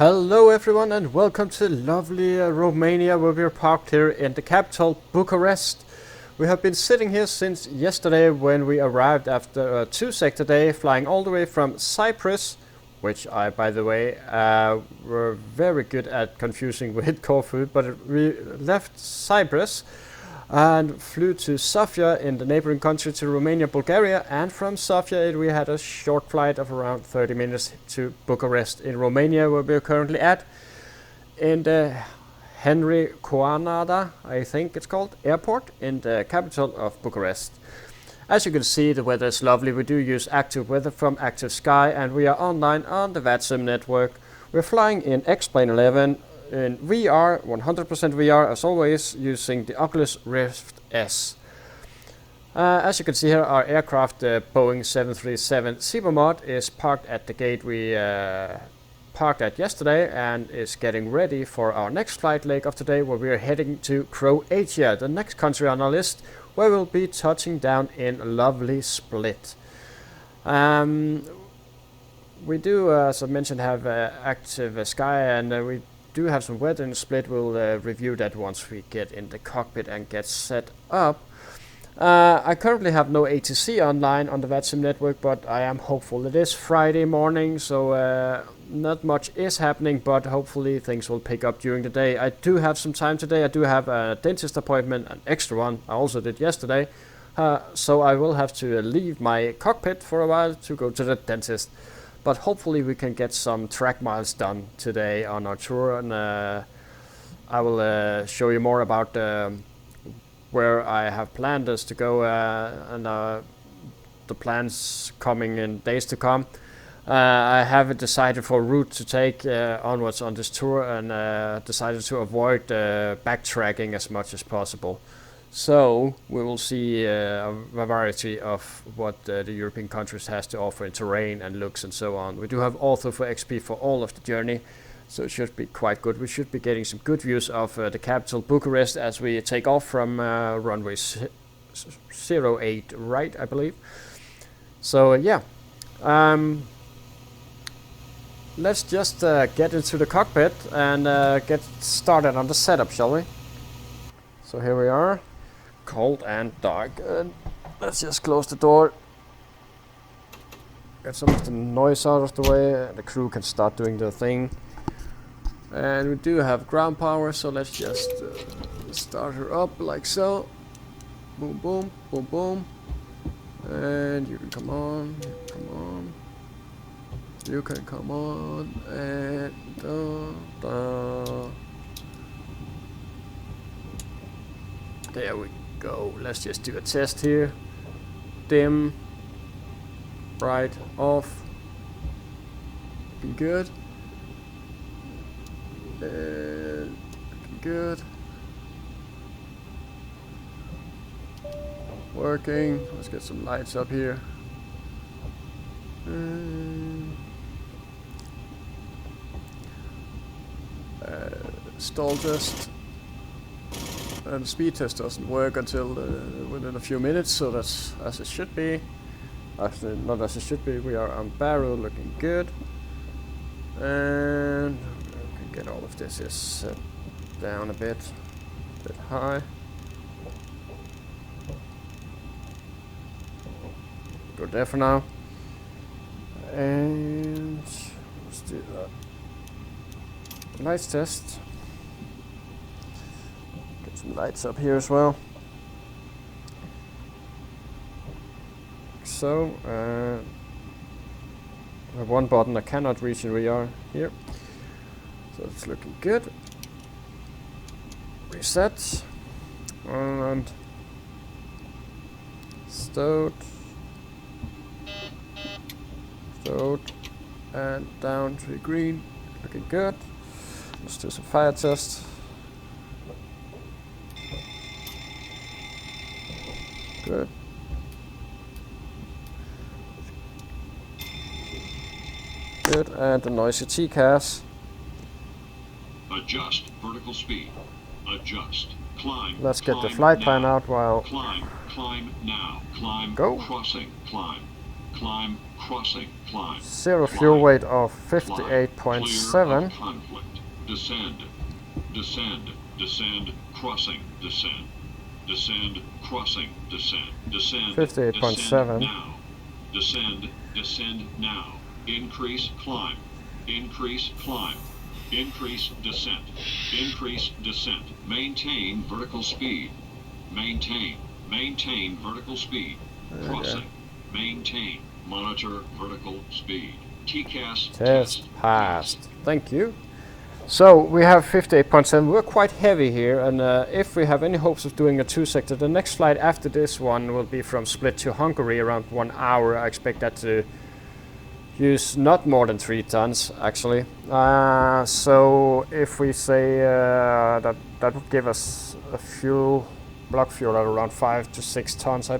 Hello everyone and welcome to lovely Romania, where we are parked here in the capital, Bucharest. We have been sitting here since yesterday when we arrived after a 2-sector day, flying all the way from Cyprus, which I, by the way, were very good at confusing with Corfu, but we left Cyprus and flew to Sofia in the neighboring country to Romania, Bulgaria, and from Sofia we had a short flight of around 30 minutes to Bucharest in Romania, where we are currently at, in the Henry Coanada, I think it's called, airport in the capital of Bucharest. As you can see, the weather is lovely. We do use active weather from Active Sky, and we are online on the VATSIM network. We're flying in X-Plane 11 in VR, 100% VR as always, using the Oculus Rift S. As you can see here, our aircraft, the Boeing 737 Cybermod, is parked at the gate we parked at yesterday and is getting ready for our next flight leg of today, where we are heading to Croatia, the next country on our list, where we'll be touching down in lovely Split. We do, as I mentioned, have active sky, and we do have some weather in Split. We'll review that once we get in the cockpit and get set up. I currently have no ATC online on the VATSIM network, but I am hopeful. It is Friday morning, so not much is happening, but hopefully things will pick up during the day. I do have some time today. I do have a dentist appointment, an extra one. I also did yesterday, so I will have to leave my cockpit for a while to go to the dentist. But hopefully we can get some track miles done today on our tour, and I will show you more about where I have planned us to go and the plans coming in days to come. I haven't decided for a route to take onwards on this tour, and decided to avoid backtracking as much as possible. So we will see a variety of what the European countries has to offer in terrain and looks and so on. We do have Ortho for XP for all of the journey, so it should be quite good. We should be getting some good views of the capital Bucharest as we take off from runway 08, right, I believe. So yeah, let's just get into the cockpit and get started on the setup, shall we? So here we are. Cold and dark, and let's just close the door, get some of the noise out of the way, and the crew can start doing their thing. And we do have ground power, so let's just start her up like so. Boom, boom, boom, boom. And you can come on, you can come on, and there we go. Let's just do a test here. Dim, bright, off. Looking good. And looking good. Working. Let's get some lights up here. Stall test. And the speed test doesn't work until within a few minutes, so that's as it should be. Actually, not as it should be. We are on barrel, looking good. And we can get all of this set down a bit high. Good there for now. And let's do that. Lights test. Some lights up here as well. So I have one button I cannot reach in VR here, so it's looking good. Reset and stowed and down to green, looking good. Let's do some fire test. Good. Good, and the noisy TCAS. Adjust vertical speed. Adjust. Climb. Let's get the flight plan out while climb now. Climb. Go. Crossing. Climb. climb, crossing, climb. Zero climb, fuel weight of clear 58.7. of conflict. Descend, descend, descend, crossing, descend. Descend, crossing, descend, descend, 58.7. descend now. Descend, descend now. Increase, climb. Increase, climb. Increase, descent. Increase, descent. Maintain vertical speed. Maintain. Maintain vertical speed. Crossing. Maintain. Monitor vertical speed. TCAS Test passed. Thank you. So we have 58.7. We're quite heavy here, and if we have any hopes of doing a two-sector, the next flight after this one will be from Split to Hungary, around 1 hour. I expect that to use not more than 3 tons, actually. So if we say that would give us a block fuel at around 5 to 6 tons, I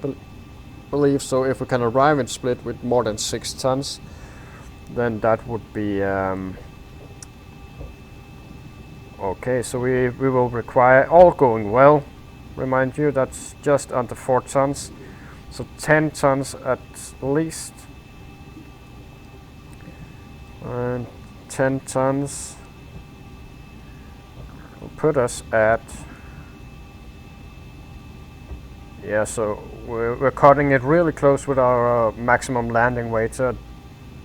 believe. So if we can arrive in Split with more than 6 tons, then that would be okay. So we will require, all going well, remind you, that's just under 4 tons, so 10 tons at least, and 10 tons will put us at, yeah, so we're cutting it really close with our maximum landing weight. So I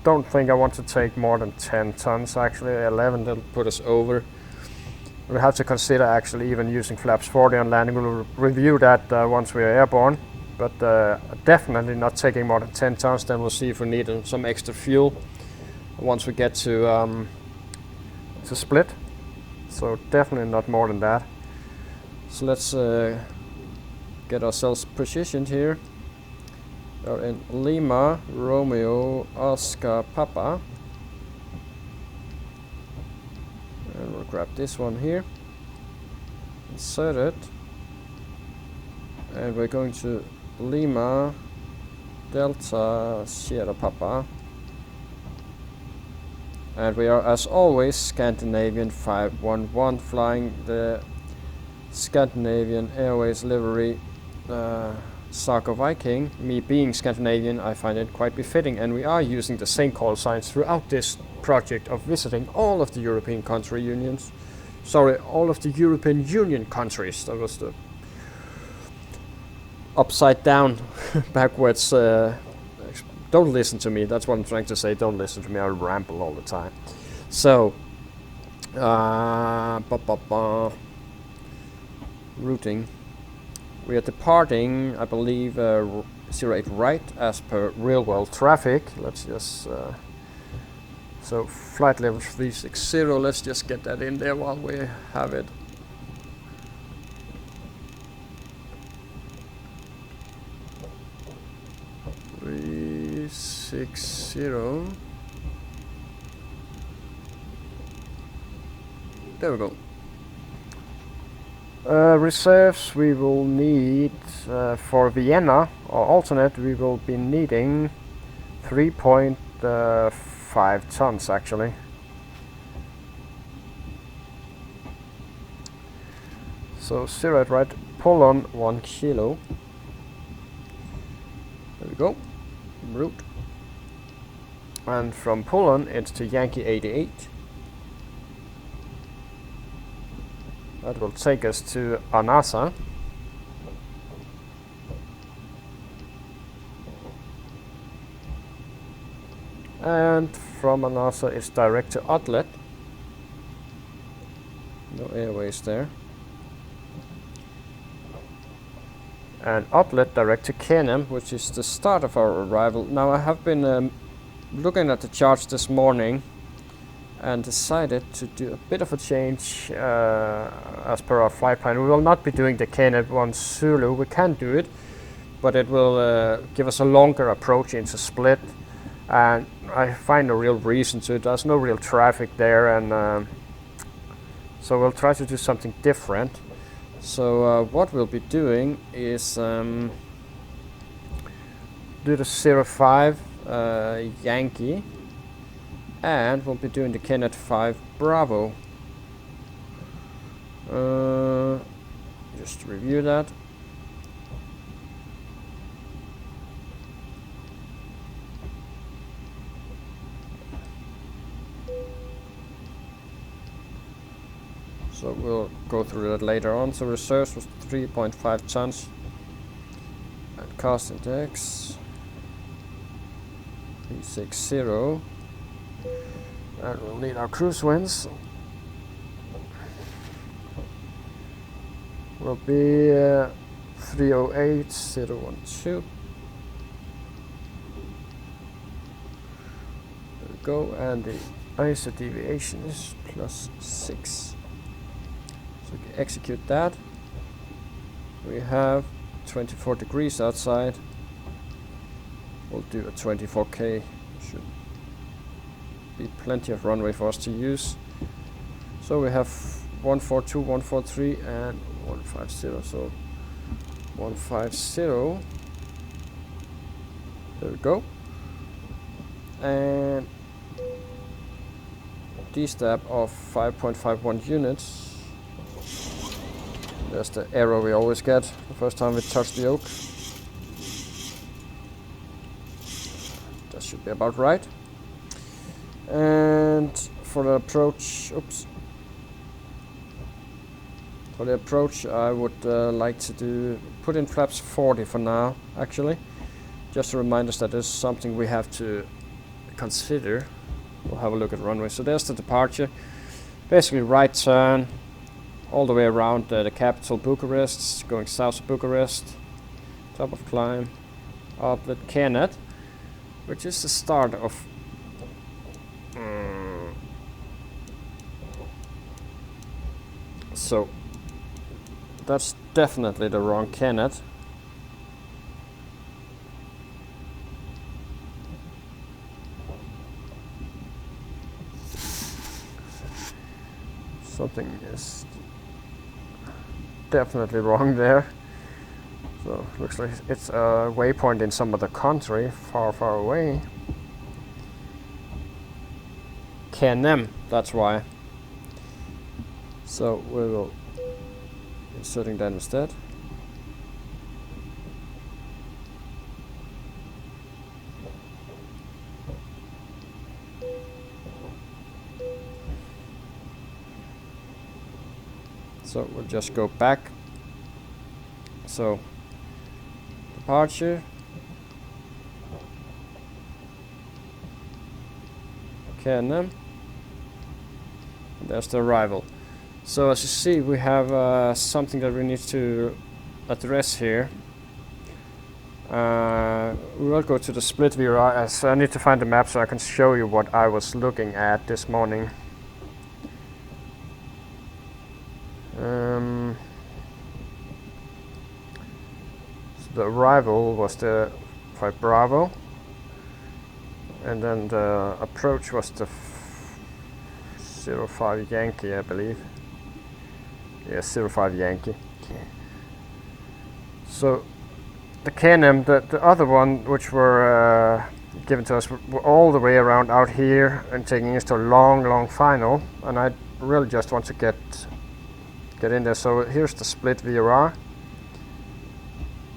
don't think I want to take more than 10 tons, actually 11, that'll put us over. We'll have to consider actually even using flaps 40 on landing. We'll review that once we are airborne, but definitely not taking more than 10 tons. Then we'll see if we need some extra fuel once we get to Split. So definitely not more than that. So let's get ourselves positioned here. We're in Lima, Romeo, Oscar, Papa. And we'll grab this one here, insert it, and we're going to Lima, Delta, Sierra Papa, and we are, as always, Scandinavian 511, flying the Scandinavian Airways livery Saga Viking. Me being Scandinavian, I find it quite befitting, and we are using the same call signs throughout this project of visiting all of the European country unions. Sorry, all of the European Union countries. That was the upside down, backwards. Don't listen to me. That's what I'm trying to say. Don't listen to me. I ramble all the time. So, routing. We are departing, I believe, 08 right as per real world traffic. Let's just so flight level 360. Let's just get that in there while we have it. .360. There we go. Reserves we will need for Vienna, or alternate we will be needing 3.5 tons actually. So 0 at right, pull on 1 kilo. There we go, route. And from Poland it's to Yankee 88. That will take us to Anasa. And from Anasa it's direct to Outlet. No airways there. And Outlet direct to Kenem, which is the start of our arrival. Now I have been looking at the charts this morning and decided to do a bit of a change as per our flight plan. We will not be doing the Kenem 1 Zulu. We can do it, but it will give us a longer approach into Split, and I find no real reason to it. There's no real traffic there, and so we'll try to do something different. So what we'll be doing is do the 05 Yankee, and we'll be doing the Kenneth 5 Bravo. Just to review that. So we'll go through that later on. So reserves was 3.5 tons. And cost index 360. And we'll need our cruise winds. Will be 308,012. There we go, and the ISO deviation is +6. So we can execute that. We have 24 degrees outside. We'll do a 24K. Should be plenty of runway for us to use. So we have 142, 143 and 150. So 150. There we go. And D-stab of 5.51 units. There's the error we always get the first time we touch the yoke. That should be about right. And for the approach, for the approach, I would like to put in flaps 40 for now, actually. Just to remind us that there's something we have to consider. We'll have a look at runway. So there's the departure. Basically right turn all the way around the capital Bucharest, going south of Bucharest. Top of climb up the Canet, which is the start of so that's definitely the wrong Canet. Something is definitely wrong there. So looks like it's a waypoint in some other country, far away. Canem, that's why. So we will inserting that instead. So we'll just go back. So departure, Canem, and there's the arrival. So as you see, we have something that we need to address here. We will go to the split view, as I need to find the map so I can show you what I was looking at this morning. So the arrival was the 5 Bravo, and then the approach was the 05 Yankee, I believe. Yes, 05 Yankee. So the Canem, the other one which were given to us were all the way around out here and taking us to a long final, and I really just want to get in there. So here's the split VRR,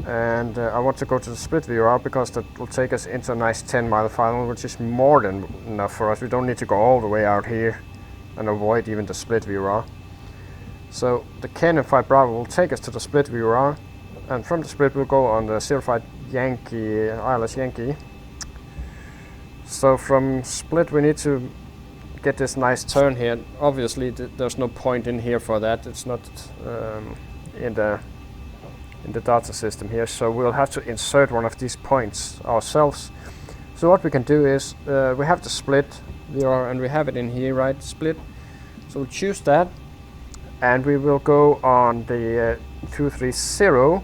and I want to go to the split VRR because that will take us into a nice 10-mile final, which is more than enough for us. We don't need to go all the way out here and avoid even the split VRR. So the Canem 5 Bravo will take us to the split VRR, and from the split we'll go on the 05 Yankee, ILS Yankee. So from split we need to get this nice turn here. Obviously there's no point in here for that. It's not in the data system here, so we'll have to insert one of these points ourselves. So what we can do is we have the split VRR and we have it in here, right? Split. So we'll choose that, and we will go on the 230.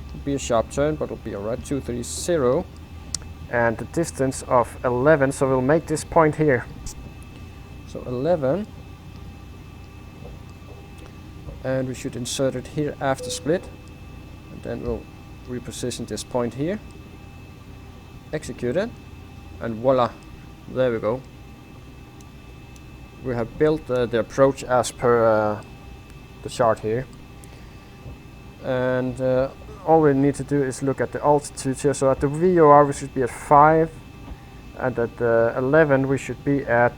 It'll be a sharp turn, but it'll be alright. 230. And the distance of 11, so we'll make this point here. So 11, and we should insert it here after split, and then we'll reposition this point here, execute it, and voila, there we go. We have built the approach as per the chart here, and all we need to do is look at the altitude here. So at the VOR we should be at 5, and at the 11 we should be at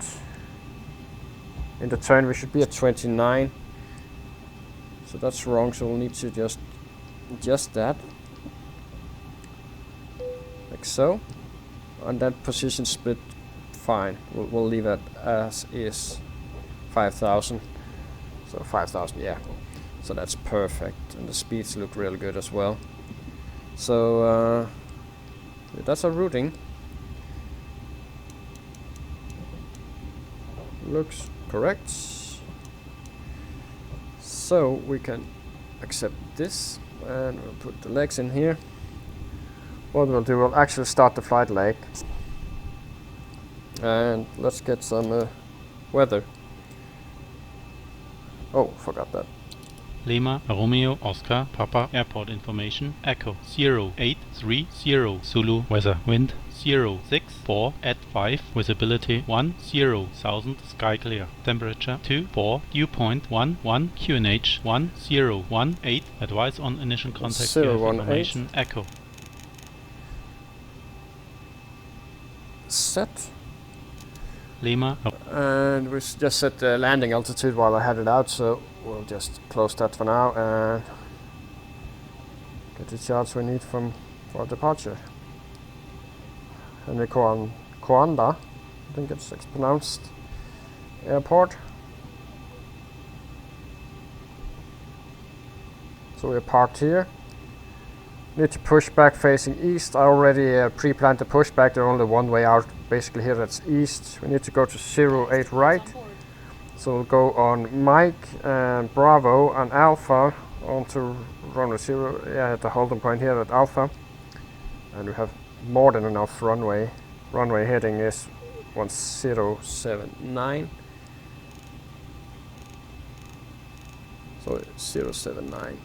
In the turn we should be at 29. So that's wrong, so we'll need to just adjust that. Like so. And that position split, fine. We'll leave it as is. 5,000. So 5,000, yeah. So that's perfect. And the speeds look really good as well. So that's our routing. Looks correct. So we can accept this and we'll put the legs in here. What we'll do, we'll actually start the flight leg. And let's get some weather. Oh, forgot that. Lima, Romeo, Oscar, Papa, airport information, Echo 0830 Zulu, weather, wind 064 at 5, visibility 10,000, sky clear, temperature 24, dew point 11, QNH 1018, advice on initial contact, information, Echo. Set. Lima. And we just set the landing altitude while I had it out, so we'll just close that for now and get the charts we need for departure. Henry Coanda, I think it's pronounced, airport. So we're parked here. Need to push back facing east. I already pre-planned the pushback. There's only one way out, basically here, that's east. We need to go to 08 right. So we'll go on Mike and Bravo and Alpha onto runway 0, yeah, at the holding point here at Alpha. And we have more than enough runway. Runway heading is 1079. So 079.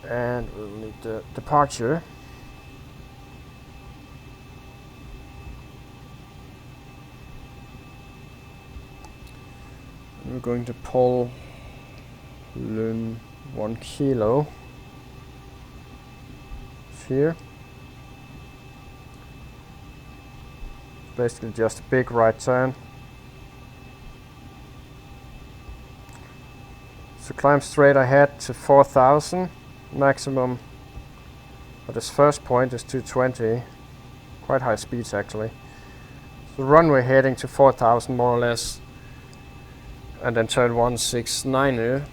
And we'll need the departure. And we're going to pull Lun 1 kilo. It's here. Basically just a big right turn. So climb straight ahead to 4,000. Maximum at this first point is 220. Quite high speeds actually. So runway heading to 4,000 more or less. And then turn 169 here.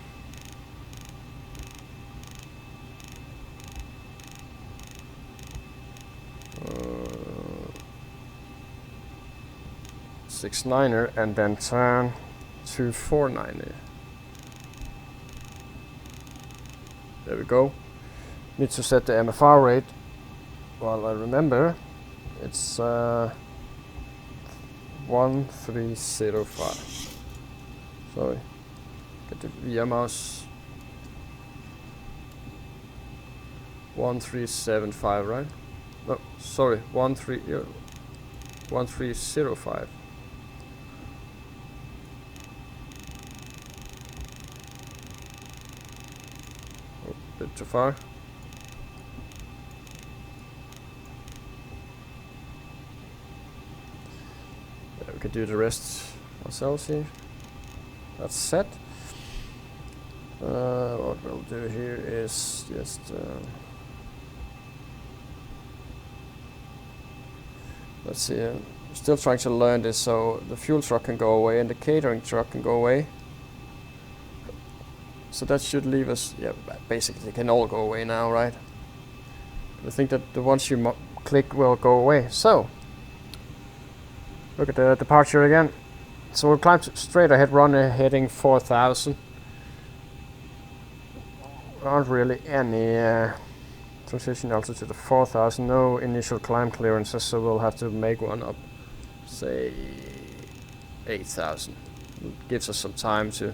Six niner and then turn 249. There we go. Need to set the MFR rate. While I remember, it's 1305. Sorry, get the via mouse. 1375, right? No, sorry, 1305. Bit too far. Yeah, we can do the rest ourselves here. That's set. What we'll do here is just let's see. I'm still trying to learn this, so the fuel truck can go away and the catering truck can go away. So that should leave us, yeah, basically they can all go away now, right? I think that the ones you click will go away. So, look at the departure again. So we'll climb straight ahead, runner heading 4,000. Aren't really any transition altitude to 4,000, no initial climb clearances, so we'll have to make one up, say 8,000. It gives us some time to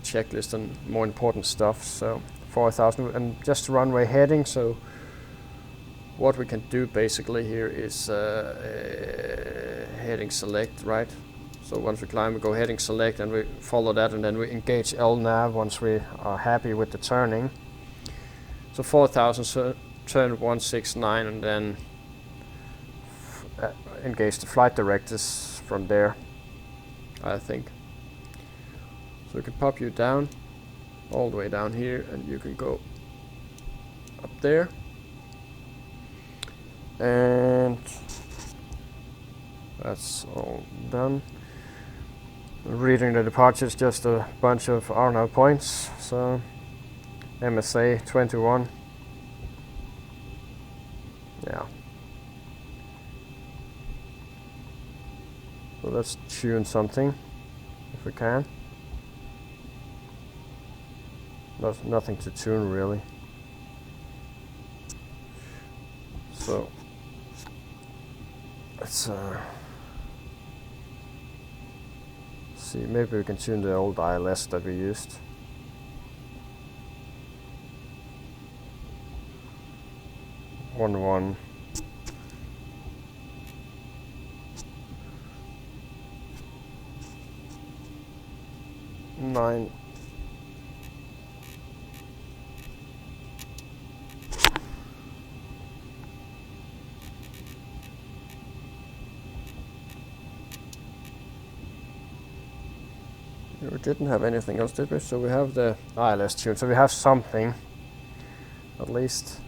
checklist and more important stuff. So 4,000 and just runway heading. So what we can do basically here is heading select, right? So once we climb, we go heading select and we follow that, and then we engage LNAV once we are happy with the turning. So 4,000, so turn 169 and then engage the flight directors from there, I think. So we can pop you down, all the way down here, and you can go up there. And that's all done. Reading the departure is just a bunch of R0 points, so MSA 21. Yeah. So let's tune something, if we can. Nothing to tune really. So let's see, maybe we can tune the old ILS that we used. One 9. We didn't have anything else, did we? So we have the ILS tune, so we have something at least.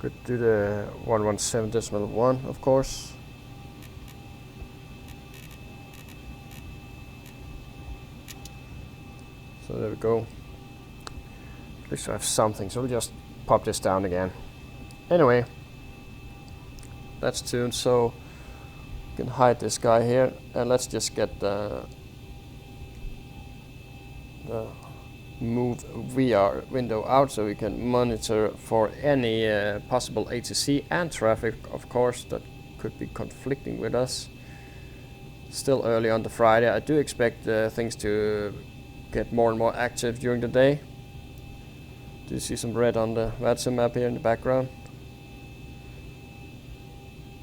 Could do the 117.1, of course. So there we go. At least I have something, so we'll just pop this down again. Anyway, that's tuned, so you can hide this guy here, and let's just get the move VR window out so we can monitor for any possible ATC and traffic, of course, that could be conflicting with us. Still early on the Friday. I do expect things to get more and more active during the day. Do you see some red on the VATSIM map here in the background?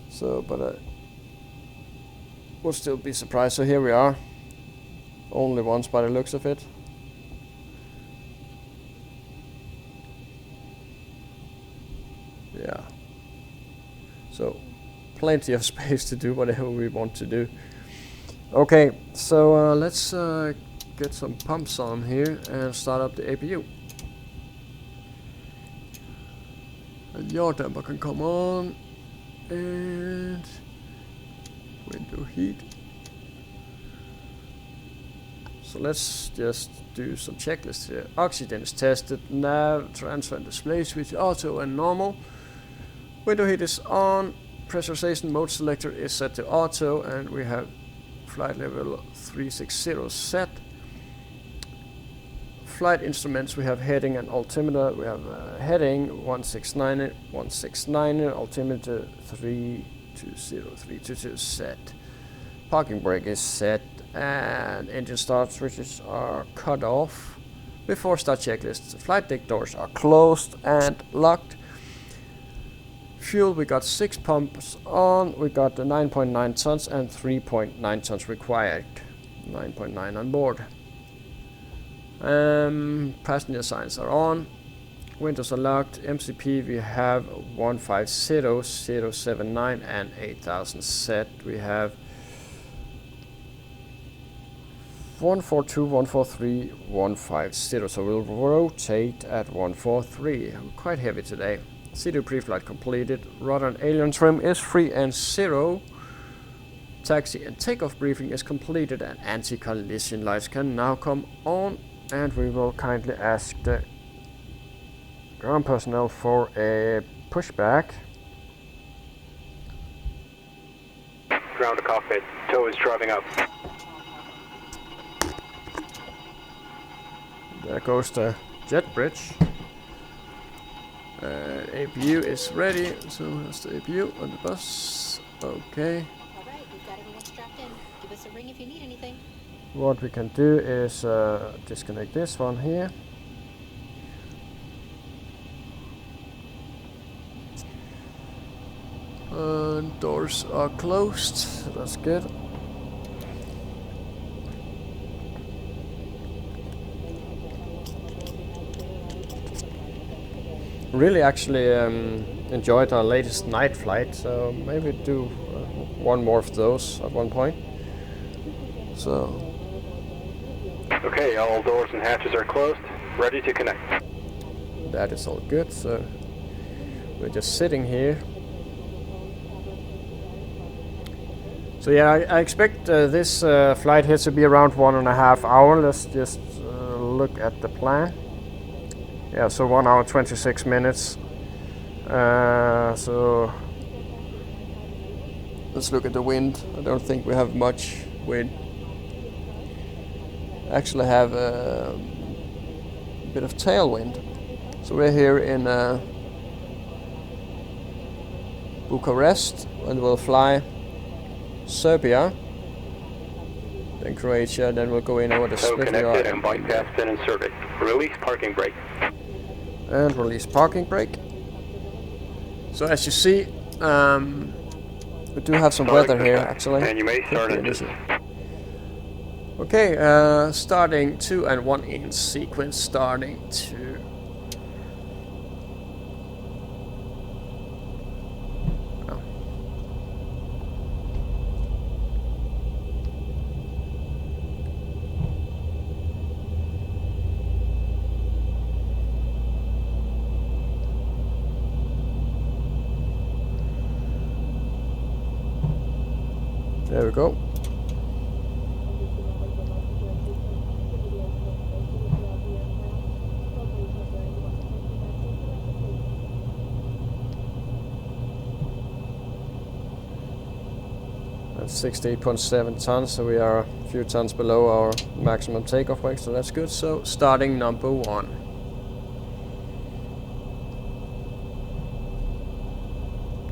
So, but I will still be surprised. So here we are. Only once by the looks of it. Yeah. So, plenty of space to do whatever we want to do. Okay, so let's get some pumps on here and start up the APU. And yaw damper can come on. And window heat. So let's just do some checklists here. Oxygen is tested, nav, transfer and display switch auto and normal. Window heat is on, pressurization mode selector is set to auto, and we have flight level 360 set. Flight instruments, we have heading and altimeter. We have heading 169, altimeter 320 set. Parking brake is set, and engine start switches are cut off. Before start checklist, flight deck doors are closed and locked. Fuel, we got 6 pumps on, we got the 9.9 tons and 3.9 tons required. 9.9 on board. Passenger signs are on. Windows are locked. MCP, we have 150079 and 8000 set. We have 142, 143, 150. So we'll rotate at 143. Quite heavy today. C2 pre-flight completed. Rudder and aileron trim is free and 0. Taxi and takeoff briefing is completed, and anti-collision lights can now come on. And we will kindly ask the ground personnel for a pushback. Ground to cockpit. Tow is driving up. There goes the jet bridge. APU is ready, so that's the APU on the bus. Okay. Alright, we've got everyone strapped in. Give us a ring if you need anything. What we can do is disconnect this one here. Doors are closed, so that's good. really actually enjoyed our latest night flight, so maybe do one more of those at one point. So Okay, all doors and hatches are closed. Ready to connect. that is all good. So we're just sitting here. So yeah, I expect this flight here to be around 1.5 hours. Let's just look at the plan. Yeah, so 1 hour 26 minutes. So let's look at the wind. I don't think we have much wind. Actually have a bit of tailwind. So we're here in Bucharest, and we'll fly Serbia, then Croatia, then we'll go in over the So split connected and bypass pin inserted. Release parking brake. and release parking brake. So as you see, we do have some weather here actually. And you may start engine. Okay, starting 2 and 1 in sequence, starting 2. Oh. There we go. That's 68.7 tons, so we are a few tons below our maximum takeoff weight, so that's good. So starting number 1.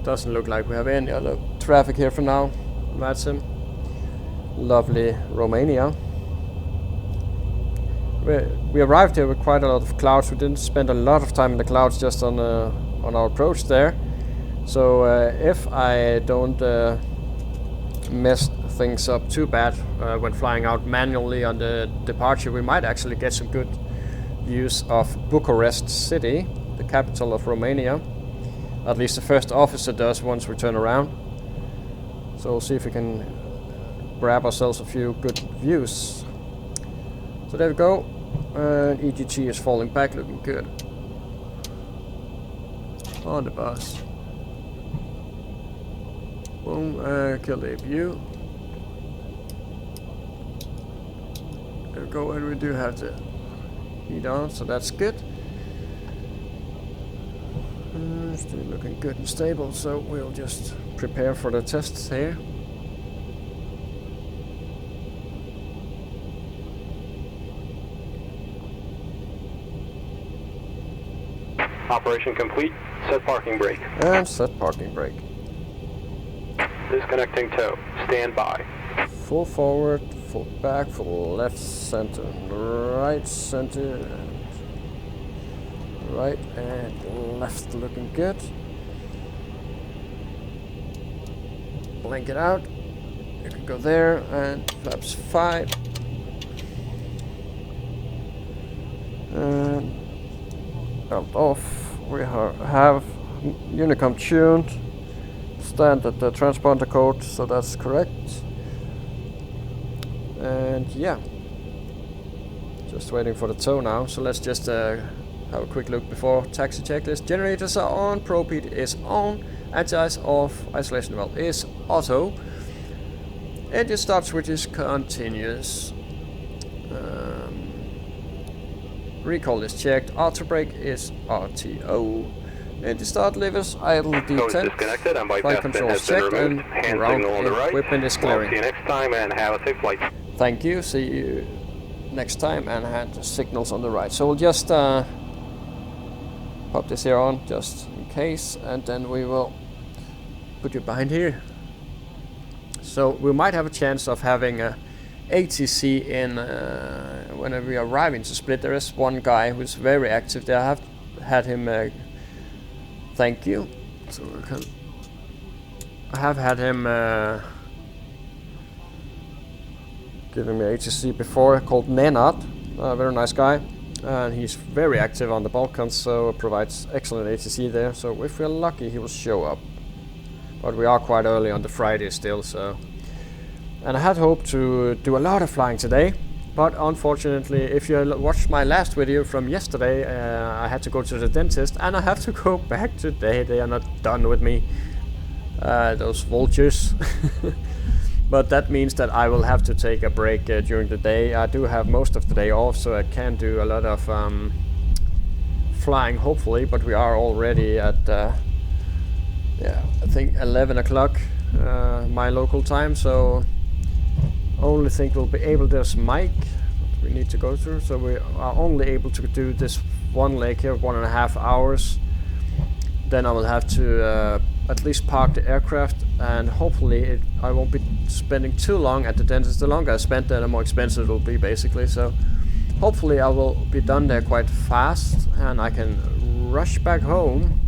Doesn't look like we have any other traffic here for now. That's him. Lovely Romania. We arrived here with quite a lot of clouds. We didn't spend a lot of time in the clouds, just on our approach there. So if I don't mess things up too bad when flying out manually on the departure, we might actually get some good views of Bucharest city, the capital of Romania. At least the first officer does once we turn around. So we'll see if we can grab ourselves a few good views. So there we go. EGT is falling back, looking good on the bus. Boom, kill the view. There we go, and we do have the heat on, so that's good. Still looking good and stable, so we'll just prepare for the tests here. Operation complete. Set parking brake. And set parking brake. Disconnecting tow. Stand by. Full forward, full back, full left, center, right, center, and right and left, looking good. Blink it out. You can go there, and flaps 5. And belt off. We have Unicom tuned. Stand at the transponder code, so that's correct. And yeah, just waiting for the tow now. So let's just have a quick look before taxi checklist. Generators are on, probe heat is on, anti-ice off, isolation valve is auto, engine start switch is continuous. Recall is checked, auto brake is RTO. Engine start levers, idle Tow is D10, disconnected and flight bypass pin control has is been checked, removed. and Hand ground signal on the right. equipment is We'll clearing. see you next time and have a safe flight. Thank you, see you next time, and hand signals on the right. So we'll just pop this here on, just in case, and then we will put you behind here. So we might have a chance of having a ATC in whenever we arrive into Split. There is one guy who's very active there. I have had him thank you. So I have had him giving me ATC before, called Nenad, a very nice guy. and he's very active on the Balkans, so provides excellent ATC there. So if we're lucky, he will show up. But we are quite early on the Friday still, so. And I had hoped to do a lot of flying today, but unfortunately, if you watched my last video from yesterday, I had to go to the dentist, and I have to go back today. They are not done with me, those vultures. But that means that I will have to take a break during the day. I do have most of the day off, so I can do a lot of flying, hopefully. But we are already at, yeah, I think 11 o'clock my local time. So only thing we'll be able to do is Mike. We need to go through, so we are only able to do this one leg here, 1.5 hours. Then I will have to at least park the aircraft, and hopefully I won't be spending too long at the dentist. The longer I spend there, the more expensive it will be, basically. So hopefully I will be done there quite fast, and I can rush back home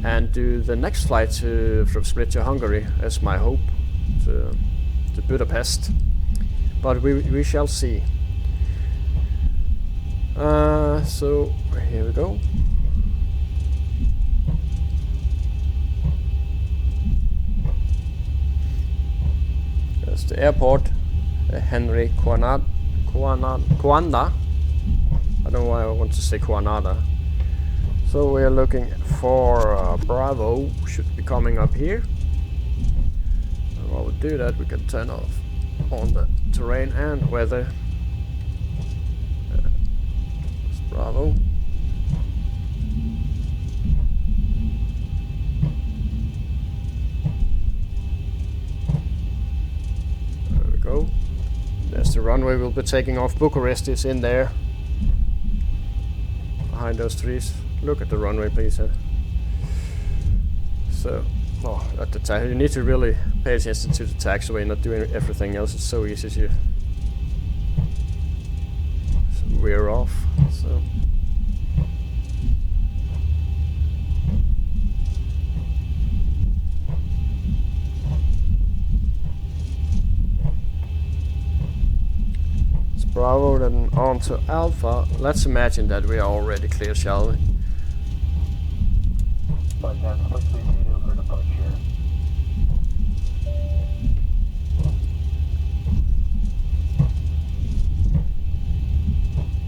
and do the next flight from Split to Hungary, as my hope, to Budapest. But we shall see. So here we go. There's the airport, Henry Coanda. I don't know why I want to say Coanada. So we are looking for Bravo, should be coming up here. And while we do that, we can turn off on the terrain and weather. It's Bravo. There we go. There's the runway we'll be taking off. Bucharest is in there, behind those trees. Look at the runway, please. So, oh, at the you need to really pay attention to the taxiway, not doing everything else. It's so easy to veer off. So. It's Bravo, then on to Alpha. Let's imagine that we are already clear, shall we?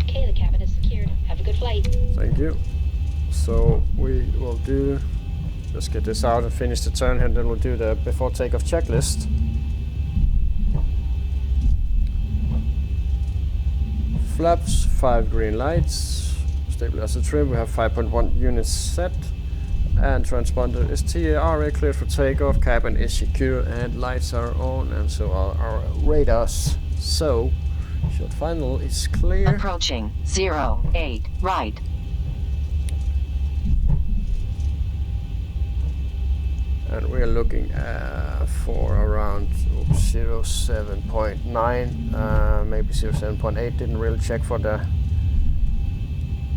Okay, the cabin is secured. Have a good flight. Thank you. So we will do, let's get this out and finish the turn here, then we'll do the before takeoff checklist. Flaps, 5 green lights. Stabilizer trim, we have 5.1 units set. And transponder is TARA cleared for takeoff, cabin is secure, and lights are on, and so are our radars. So, short final is clear. Approaching 08 right. And we're looking for around 07.9, maybe 07.8. Didn't really check for the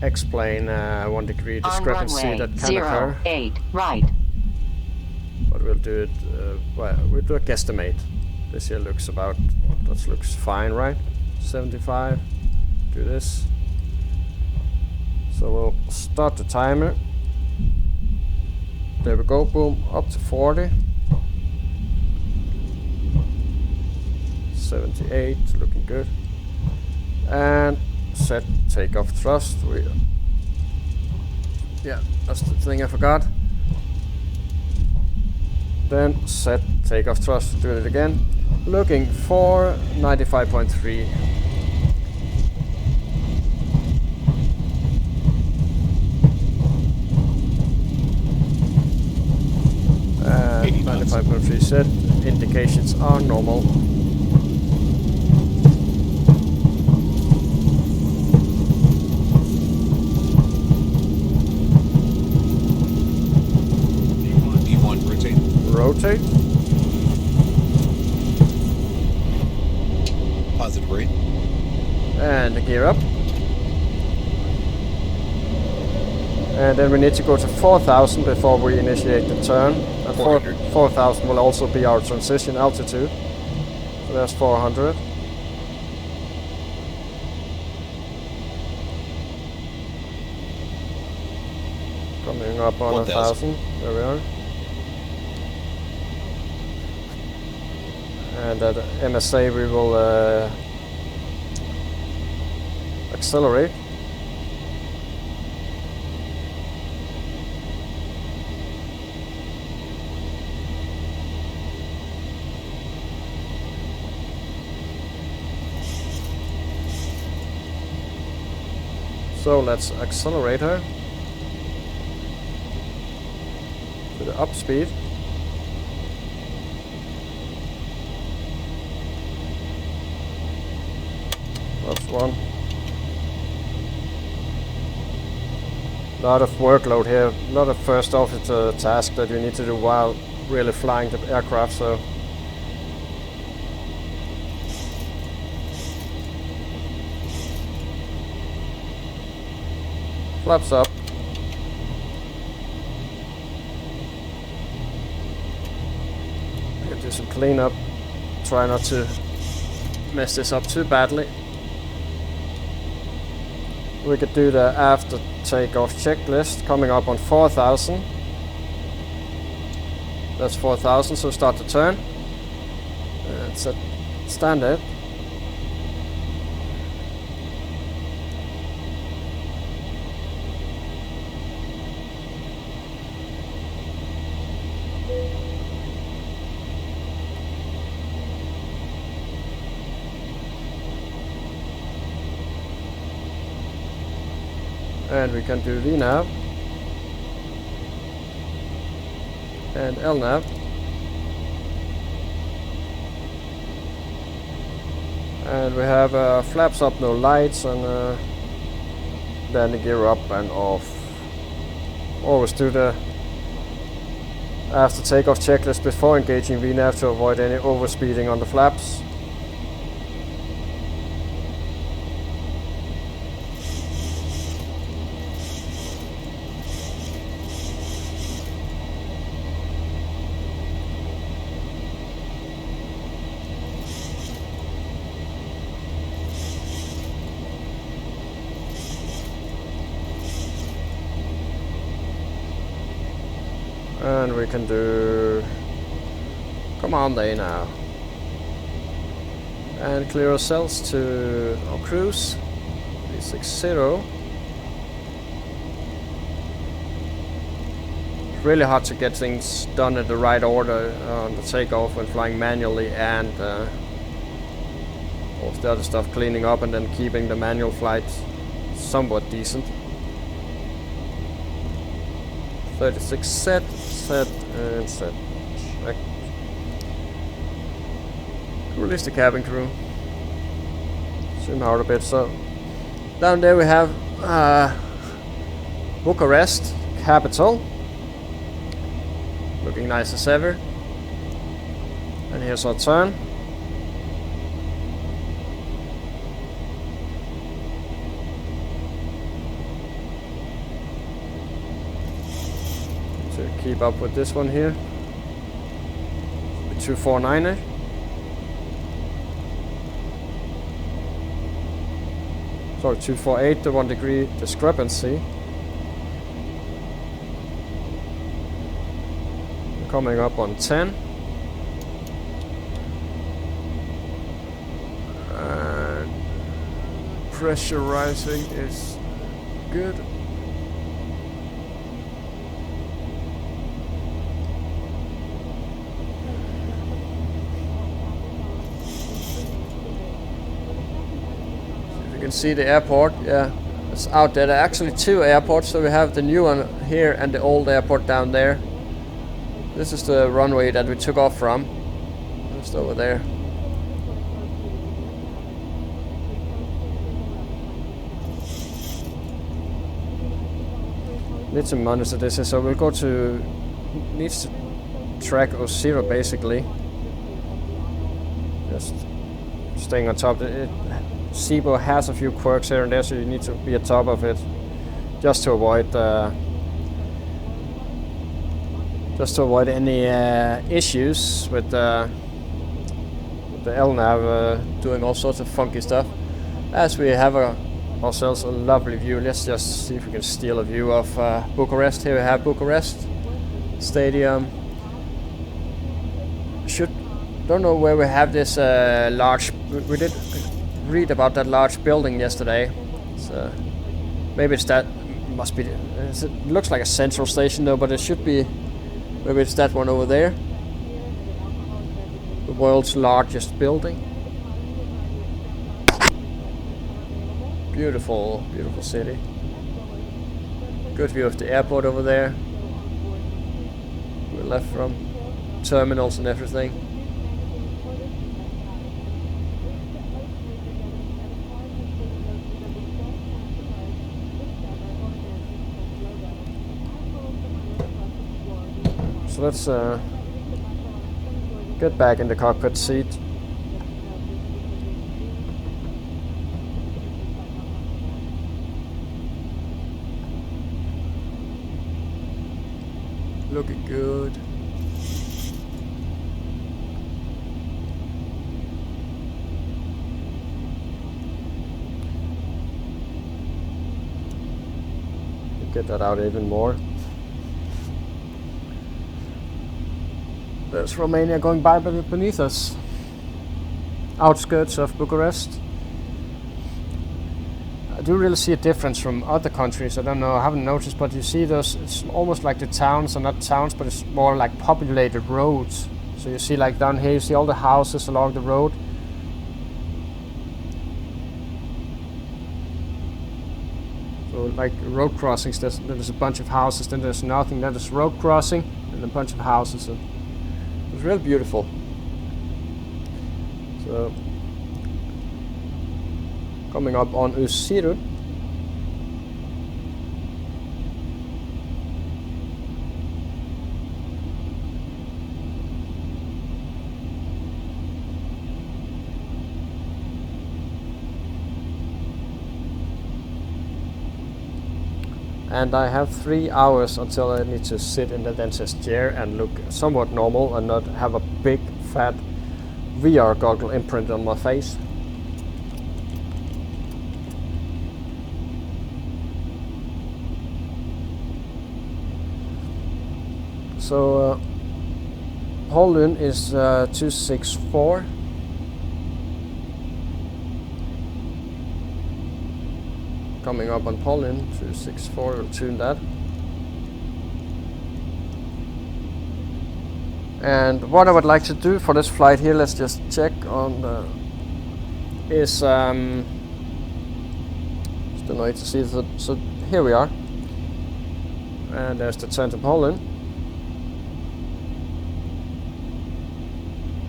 X-plane 1 degree discrepancy that can occur. 08 right. But we'll do it, well, we'll do a guesstimate. This here looks about, that looks fine, right? 75, do this. So we'll start the timer. There we go, boom, up to 40. 78, looking good. And set takeoff thrust. Yeah, that's the thing I forgot. Then set takeoff thrust, do it again. Looking for 95.3. And 95.3 set. Indications are normal. Rotate. Positive rate. And the gear up. And then we need to go to 4,000 before we initiate the turn. And 4,000 will also be our transition altitude. So that's 400. Coming up on 1,000. 1,000. There we are. And at MSA we will accelerate. So let's accelerate her to the up speed. That's one. Lot of workload here, a lot of first officer tasks that you need to do while really flying the aircraft, so flaps up. I can do some cleanup. Try not to mess this up too badly. We could do the after takeoff checklist coming up on 4,000. That's 4,000, so start the turn. Set standard. And we can do VNAV and LNAV, and we have flaps up, no lights, and then the gear up and off. Always do the after takeoff checklist before engaging VNAV to avoid any overspeeding on the flaps. And we can do command A now. And clear ourselves to our cruise, 360. Really hard to get things done in the right order on the takeoff when flying manually, and all of the other stuff, cleaning up and then keeping the manual flight somewhat decent. 36 set, and set. Check. Release the cabin crew. Zoom out a bit. So down there we have Bucharest capital, looking nice as ever. And here's our turn. Keep up with this one here. The 249er. Sorry, 248, the 1 degree discrepancy. Coming up on 10. And pressure rising is good. You can see the airport, yeah, it's out there. There are actually two airports, so we have the new one here and the old airport down there. This is the runway that we took off from, just over there. Need to monitor this, so we'll go to, needs to track 0 basically. Just staying on top. SIBO has a few quirks here and there, so you need to be on top of it, just to avoid any issues with the LNAV doing all sorts of funky stuff. As we have a ourselves a lovely view. Let's just see if we can steal a view of Bucharest. Here we have Bucharest Stadium. Don't know where we have this large. We did read about that large building yesterday. So maybe it's that. Must be. It looks like a central station though, but it should be. Maybe it's that one over there. The world's largest building. Beautiful, beautiful city. Good view of the airport over there. We're left from terminals and everything. So let's get back in the cockpit seat. Looking good. Get that out even more. There's Romania going by beneath us. Outskirts of Bucharest. I do really see a difference from other countries. I don't know, I haven't noticed, but you see those, it's almost like the towns are not towns, but it's more like populated roads. So you see like down here, you see all the houses along the road. So like road crossings, there's a bunch of houses, then there's nothing, then there's road crossing, and a bunch of houses. And it's really beautiful. So coming up on Usiru. And I have 3 hours until I need to sit in the dentist chair and look somewhat normal and not have a big fat VR goggle imprint on my face. So Holland is 264. Coming up on Poland, 264, we'll tune that. And what I would like to do for this flight here, let's just check on the, is, still need to see, so here we are. And there's the turn to Poland.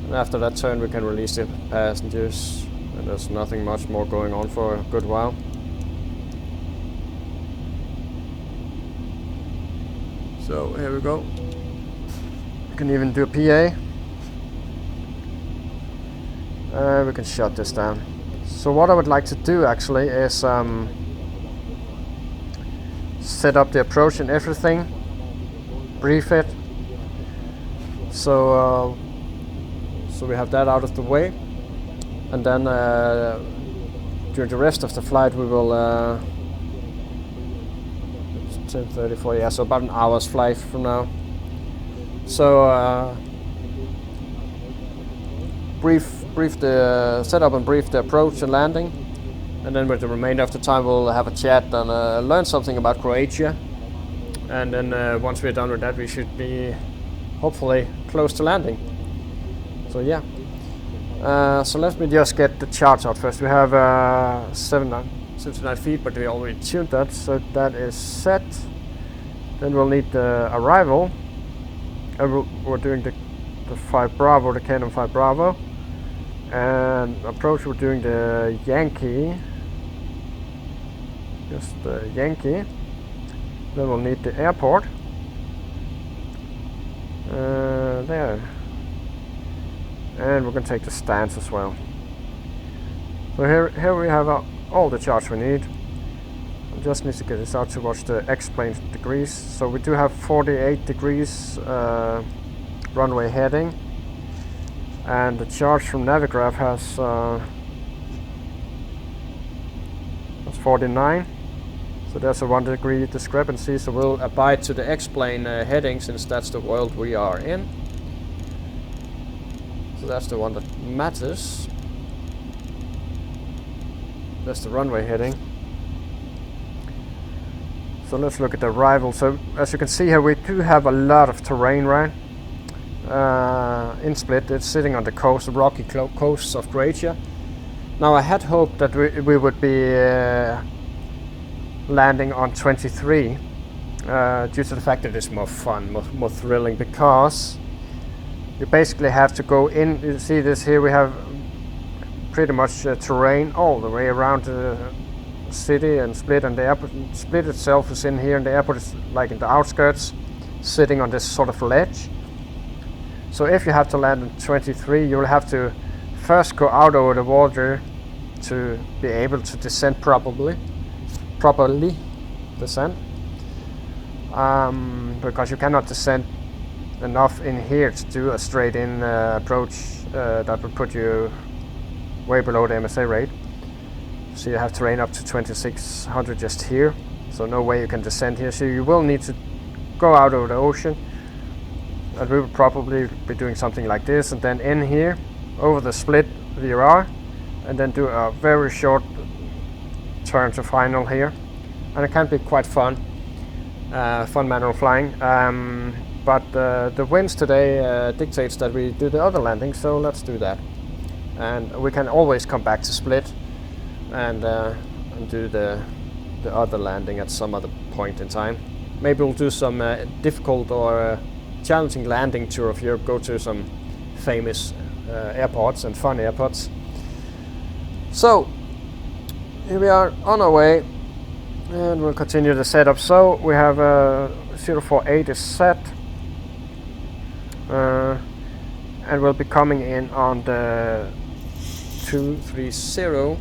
And after that turn we can release the passengers. And there's nothing much more going on for a good while. So here we go. We can even do a PA. We can shut this down. So what I would like to do actually is set up the approach and everything, brief it. So so we have that out of the way, and then during the rest of the flight we will. 10:34, yeah, so about an hour's flight from now. So brief the setup and brief the approach and landing, and then with the remainder of the time we'll have a chat and learn something about Croatia. And then once we're done with that, we should be hopefully close to landing. So yeah. So let me just get the charts out first. We have 79 feet, but we already tuned that, so that is set. Then we'll need the arrival. We're doing the 5 Bravo, the Canon 5 Bravo. And approach, we're doing the Yankee. Just the Yankee. Then we'll need the airport. There. And we're going to take the stance as well. So here we have all the charts we need. I just need to get this out to watch the X-plane degrees. So we do have 48 degrees runway heading, and the chart from Navigraph has That's 49. So there's a 1 degree discrepancy, so we'll abide to the X-plane heading since that's the world we are in. So that's the one that matters. That's the runway heading. So let's look at the arrival. So as you can see here, we do have a lot of terrain, right? In Split, it's sitting on the coast, the rocky coasts of Croatia. Now I had hoped that we would be landing on 23 due to the fact that it's more fun, more thrilling, because you basically have to go in. You see this here, we have pretty much terrain all the way around the city and Split, and the airport. Split itself is in here, and the airport is like in the outskirts, sitting on this sort of ledge. So if you have to land in 23, you'll have to first go out over the water to be able to descend properly descend, because you cannot descend enough in here to do a straight in approach that would put you way below the MSA rate. So you have terrain up to 2600 just here, so no way you can descend here, so you will need to go out over the ocean, and we will probably be doing something like this, and then in here over the Split VRR, and then do a very short turn to final here, and it can be quite fun manual flying, but the winds today dictates that we do the other landing, so let's do that. And we can always come back to Split and do the other landing at some other point in time. Maybe we'll do some difficult or challenging landing tour of Europe, go to some famous airports and fun airports. So here we are on our way, and we'll continue the setup. So we have 048 is set, and we'll be coming in on the 230.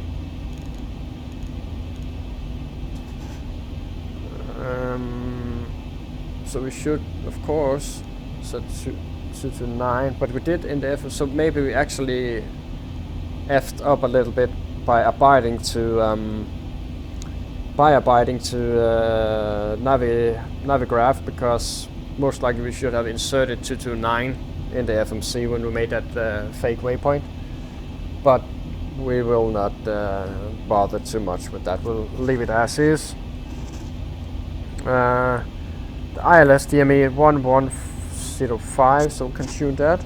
So we should, of course, set 229, but we did in the effort, so maybe we actually effed up a little bit by abiding to Navigraph, because most likely we should have inserted 229 in the FMC when we made that fake waypoint, but we will not bother too much with that. We'll leave it as is. The ILS DME 1105, so we can tune that.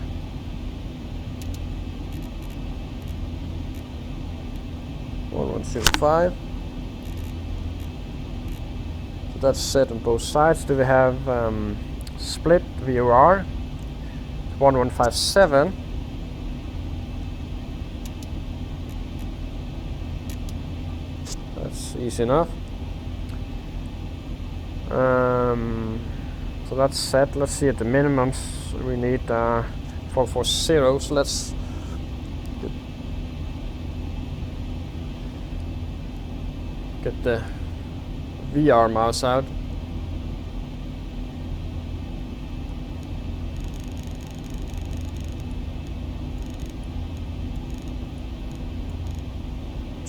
So that's set on both sides. Do we have Split VOR 1157? That's easy enough. So that's set. Let's see at the minimums. We need 440. So let's get the VR mouse out.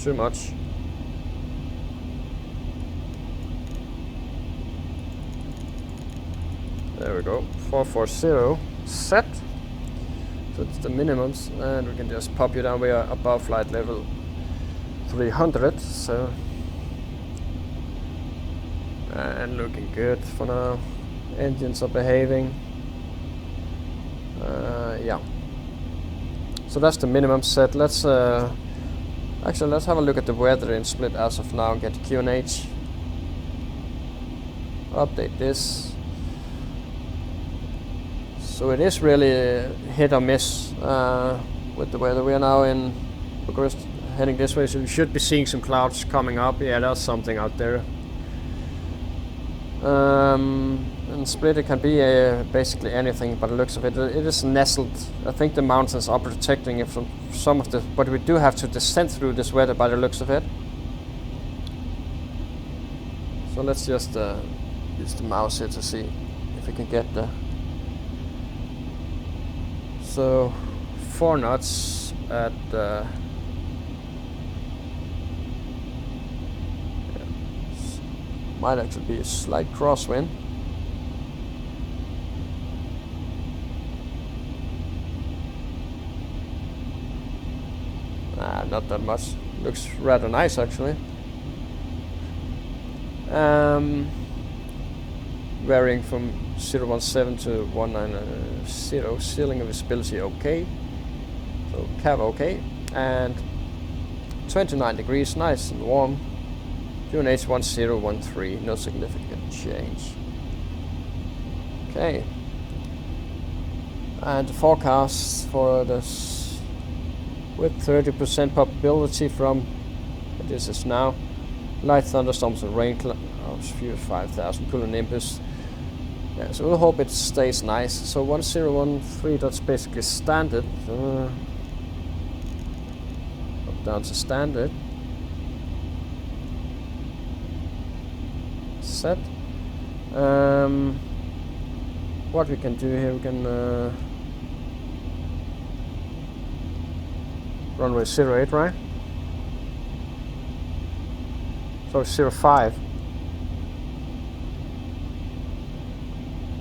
Too much. There we go. 440 set. So it's the minimums, and we can just pop you down. We are above flight level 300. So. And looking good for now. Engines are behaving. Yeah. So that's the minimum set. Let's actually let's have a look at the weather in Split as of now. Get QNH. Update this. So it is really hit or miss with the weather. We are now in Bucharest, heading this way, so we should be seeing some clouds coming up. Yeah, there's something out there. And Split, it can be basically anything by the looks of it. It is nestled. I think the mountains are protecting it from some of the, but we do have to descend through this weather by the looks of it. So let's just use the mouse here to see if we can get the. So 4 knots at Might actually be a slight crosswind. Not that much. Looks rather nice actually. Varying from 017 to 190. Ceiling of visibility okay. So cab okay. And 29 degrees, nice and warm. QNH 1013, no significant change. Okay. And the forecast for this with 30% probability from, this is now, light thunderstorms and rain clouds, few 5,000 cumulonimbus. Yeah, so we'll hope it stays nice. So 1013, that's basically standard. Up down to standard. Set. What we can do here, we can runway 08, right? So 05.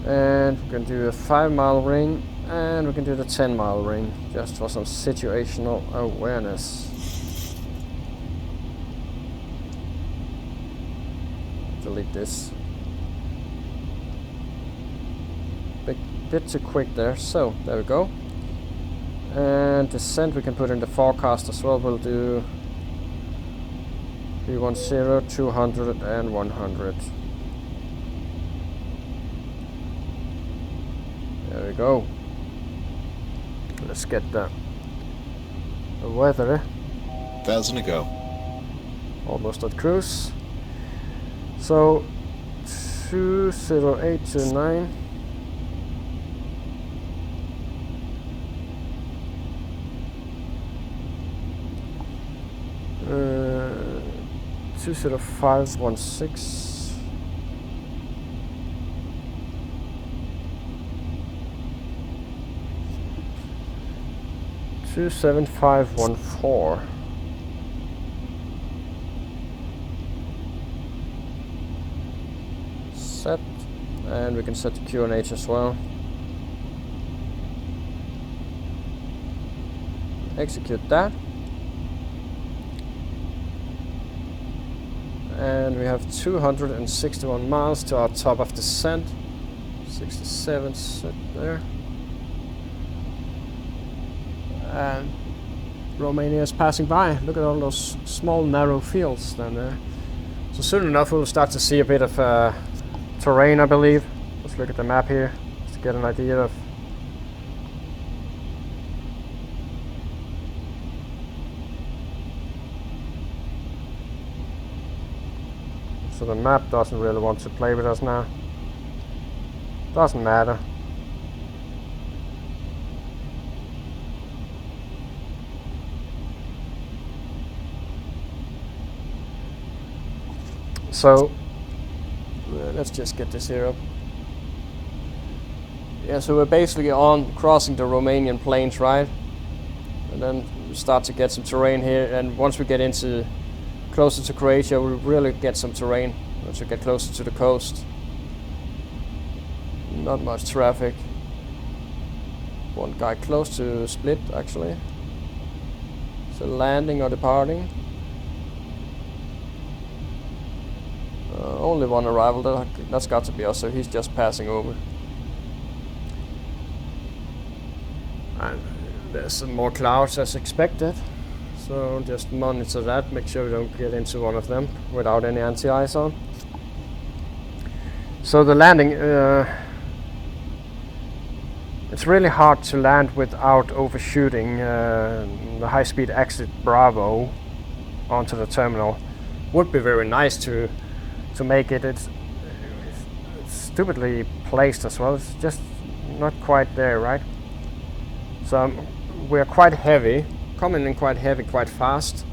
And we can do a 5-mile ring, and we can do the 10-mile ring, just for some situational awareness. Delete this. Bit too quick there, so there we go. And descent we can put in the forecast as well. We'll do 310, 200 and 100. There we go. Let's get the weather. 1,000 to go. Almost at cruise. So 20829. 20516. Two 7514. Set, and we can set the QNH as well. Execute that. And we have 261 miles to our top of descent. 67 set there. And Romania is passing by. Look at all those small narrow fields down there. So soon enough we'll start to see a bit of terrain, I believe. Let's look at the map here just to get an idea of. So the map doesn't really want to play with us now. Doesn't matter. So let's just get this here up. Yeah, so we're basically on crossing the Romanian plains, right? And then we start to get some terrain here, and once we get into closer to Croatia, we'll really get some terrain once we get closer to the coast. Not much traffic. One guy close to Split, actually. So landing or departing. Only one arrival, that's got to be us, so he's just passing over. And there's some more clouds as expected. So just monitor that, make sure we don't get into one of them without any anti-ice on. So the landing, it's really hard to land without overshooting the high-speed exit Bravo onto the terminal. Would be very nice to make it. It's stupidly placed as well. It's just not quite there, right? So we're quite heavy. Coming in quite heavy, quite fast.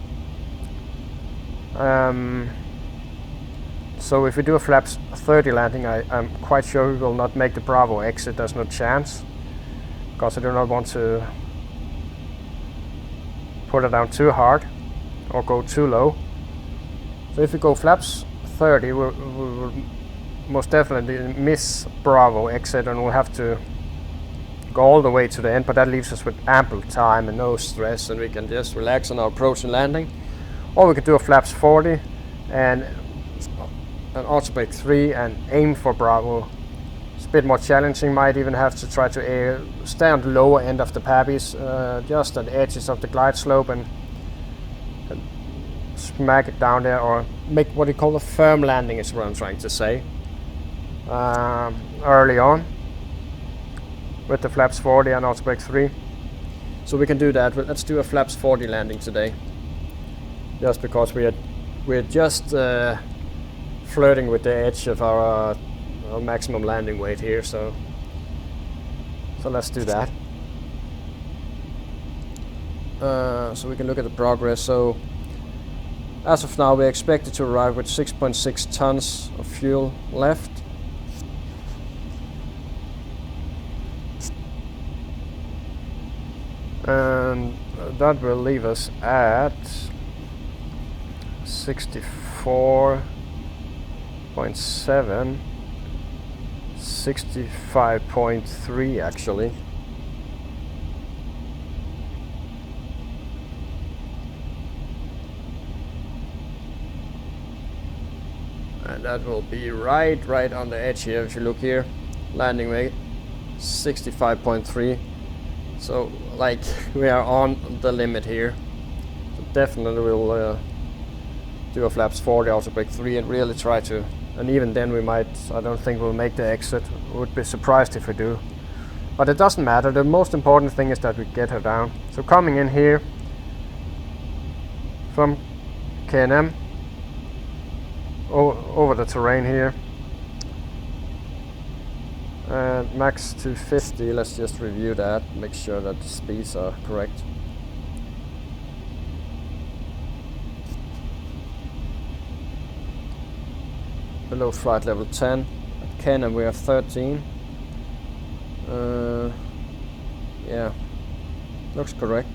So if we do a flaps 30 landing, I'm quite sure we will not make the Bravo exit. There's no chance, because I do not want to put it down too hard or go too low. So if we go flaps 30, we will most definitely miss Bravo exit, and we'll have to go all the way to the end, but that leaves us with ample time and no stress, and we can just relax on our approach and landing. Or we could do a flaps 40 and an auto brake 3 and aim for Bravo. It's a bit more challenging, might even have to try to stay on the lower end of the Pappies, just at the edges of the glide slope, and smack it down there, or make what you call a firm landing is what I'm trying to say, early on with the flaps 40 and auto brake 3. So we can do that, but let's do a flaps 40 landing today, just because we're just flirting with the edge of our maximum landing weight here, so let's do that. So we can look at the progress. So as of now, we're expected to arrive with 6.6 tons of fuel left. And that will leave us at 64.7, 65.3 actually. And that will be right on the edge here. If you look here, landing weight 65.3. So like we are on the limit here. So definitely we'll do a flaps 40 auto brake 3 and really try to, and even then we might, I don't think we'll make the exit. Would be surprised if we do, but it doesn't matter. The most important thing is that we get her down. So coming in here from K&M over the terrain here, and max 250. Let's just review that, make sure that the speeds are correct. Below flight level 10. At K&M we have 13. Yeah, looks correct.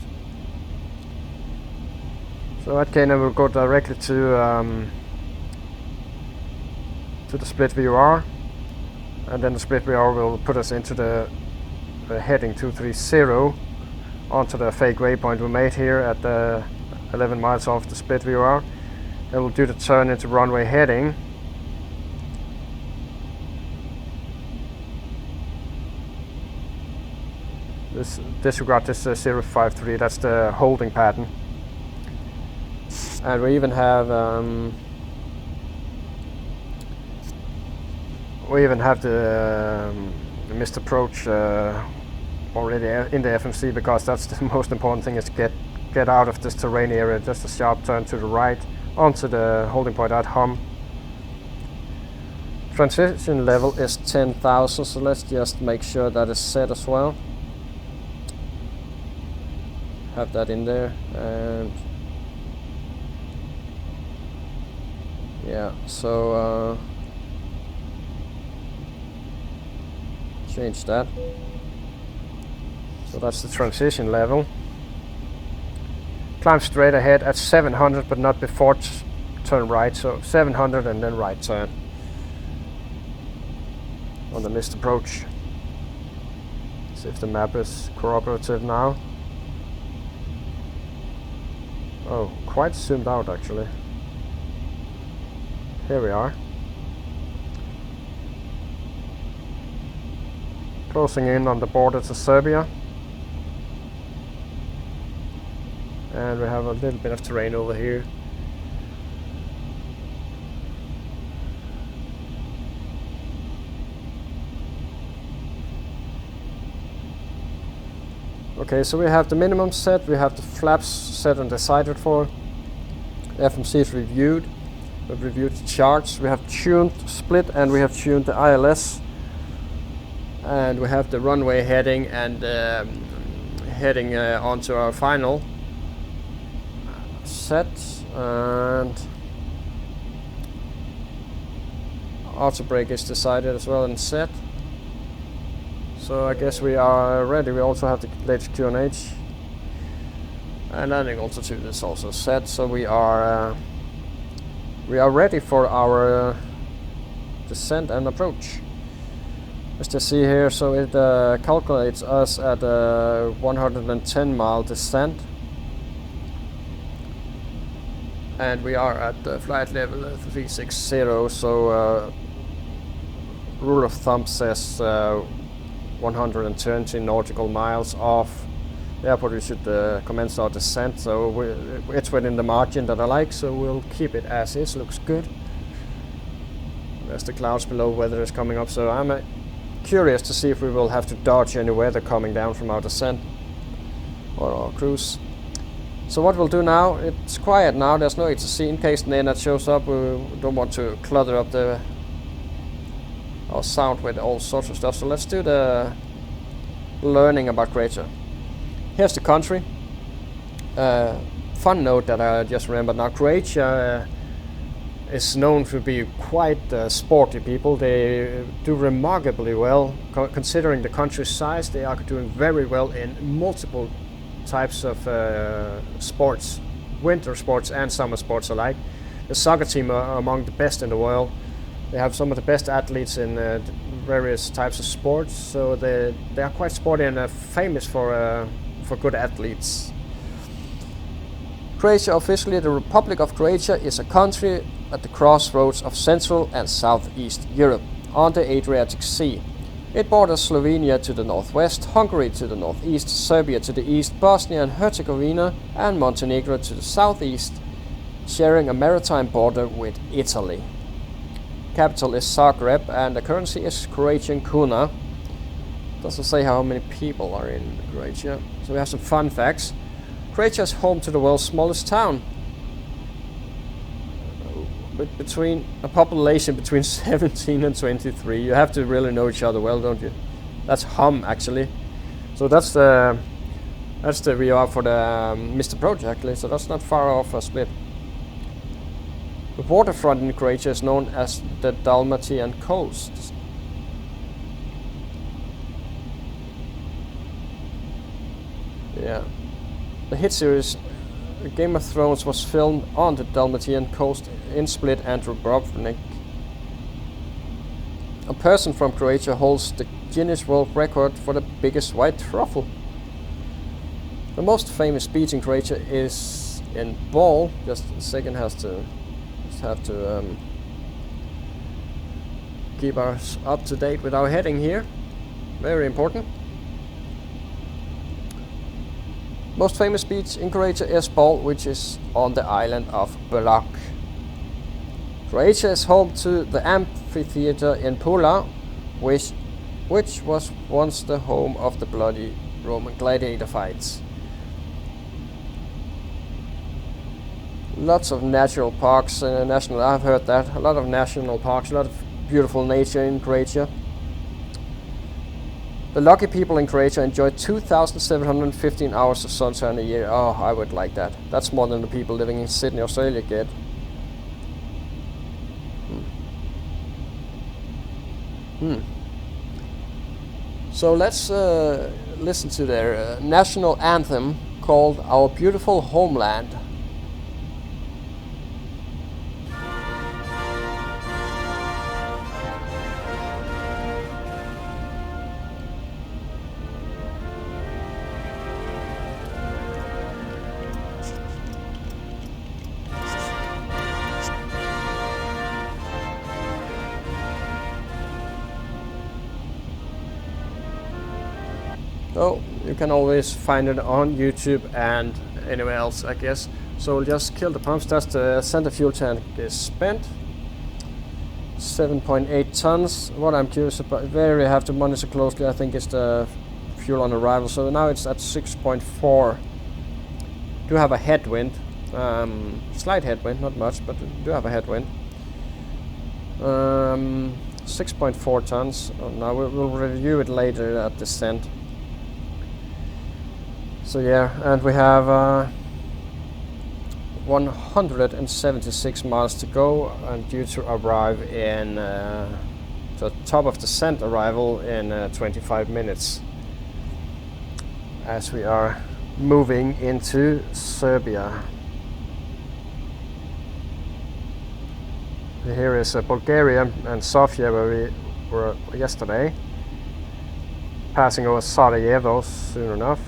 So at K&M we'll go directly to the split VOR, and then the split VOR will put us into the heading 230 onto the fake waypoint we made here at the 11 miles off the split VOR, and we'll do the turn into runway heading. Disregard this 053, that's the holding pattern. And we even have the missed approach already in the FMC, because that's the most important thing, is get out of this terrain area. Just a sharp turn to the right onto the holding point at Hum. Transition level is 10,000, so let's just make sure that is set as well. Have that in there, and yeah, so change that. So that's the transition level. Climb straight ahead at 700, but not before turn right, so 700 and then right turn on the missed approach. See if the map is cooperative now. Oh, quite zoomed out actually. Here we are. Closing in on the border to Serbia. And we have a little bit of terrain over here. Okay, so we have the minimum set, we have the flaps set and decided for. FMC is reviewed. We've reviewed the charts, we have tuned split, and we have tuned the ILS. And we have the runway heading and heading onto our final set. And auto brake is decided as well and set. So I guess we are ready. We also have the latest QNH, and landing altitude is also set. So we are we are ready for our descent and approach. As you see here, so it calculates us at a 110 mile descent, and we are at the flight level 360, so rule of thumb says 120 nautical miles off the airport we should commence our descent, so it's within the margin that I like, so we'll keep it as is. Looks good. There's the clouds below, weather is coming up, so I'm curious to see if we will have to dodge any weather coming down from our descent or our cruise. So what we'll do now, it's quiet now, there's no HTC. In case the internet shows up, we don't want to clutter up our sound with all sorts of stuff, so let's do the learning about Croatia. Here's the country. Fun note that I just remembered now, Croatia is known to be quite sporty people. They do remarkably well, considering the country's size. They are doing very well in multiple types of sports, winter sports and summer sports alike. The soccer team are among the best in the world. They have some of the best athletes in various types of sports, so they are quite sporty and famous for good athletes. Croatia, officially the Republic of Croatia, is a country at the crossroads of Central and Southeast Europe on the Adriatic Sea. It borders Slovenia to the northwest, Hungary to the northeast, Serbia to the east, Bosnia and Herzegovina and Montenegro to the southeast, sharing a maritime border with Italy. Capital is Zagreb and the currency is Croatian kuna. Doesn't say how many people are in Croatia. So we have some fun facts. Croatia is home to the world's smallest town, between a population between 17 and 23. You have to really know each other well, don't you? That's Hum actually. So that's the we are for the Mr. Project actually. So that's not far off a Split. The waterfront in Croatia is known as the Dalmatian coast. Yeah. The hit series Game of Thrones was filmed on the Dalmatian coast in Split and Dubrovnik. A person from Croatia holds the Guinness World Record for the biggest white truffle. The most famous beach in Croatia is in Bol. Just a second, have to keep us up to date with our heading here. Very important. Most famous beach in Croatia is Bol, which is on the island of Blok. Croatia is home to the amphitheater in Pula, which was once the home of the bloody Roman gladiator fights. Lots of natural parks, I've heard that, a lot of national parks, a lot of beautiful nature in Croatia. The lucky people in Croatia enjoy 2,715 hours of sunshine a year. Oh, I would like that. That's more than the people living in Sydney, Australia get. So let's listen to their national anthem called Our Beautiful Homeland. So you can always find it on YouTube and anywhere else, I guess. So we'll just kill the pumps. That's the center fuel tank is spent. 7.8 tons. What I'm curious about, there you have to monitor closely, I think it's the fuel on arrival. So now it's at 6.4. Do have a headwind. Slight headwind, not much, but do have a headwind. 6.4 tons. Oh, now we'll review it later at descent. So yeah, and we have 176 miles to go, and due to arrive in the top of descent arrival in 25 minutes, as we are moving into Serbia. Here is Bulgaria and Sofia, where we were yesterday. Passing over Sarajevo soon enough.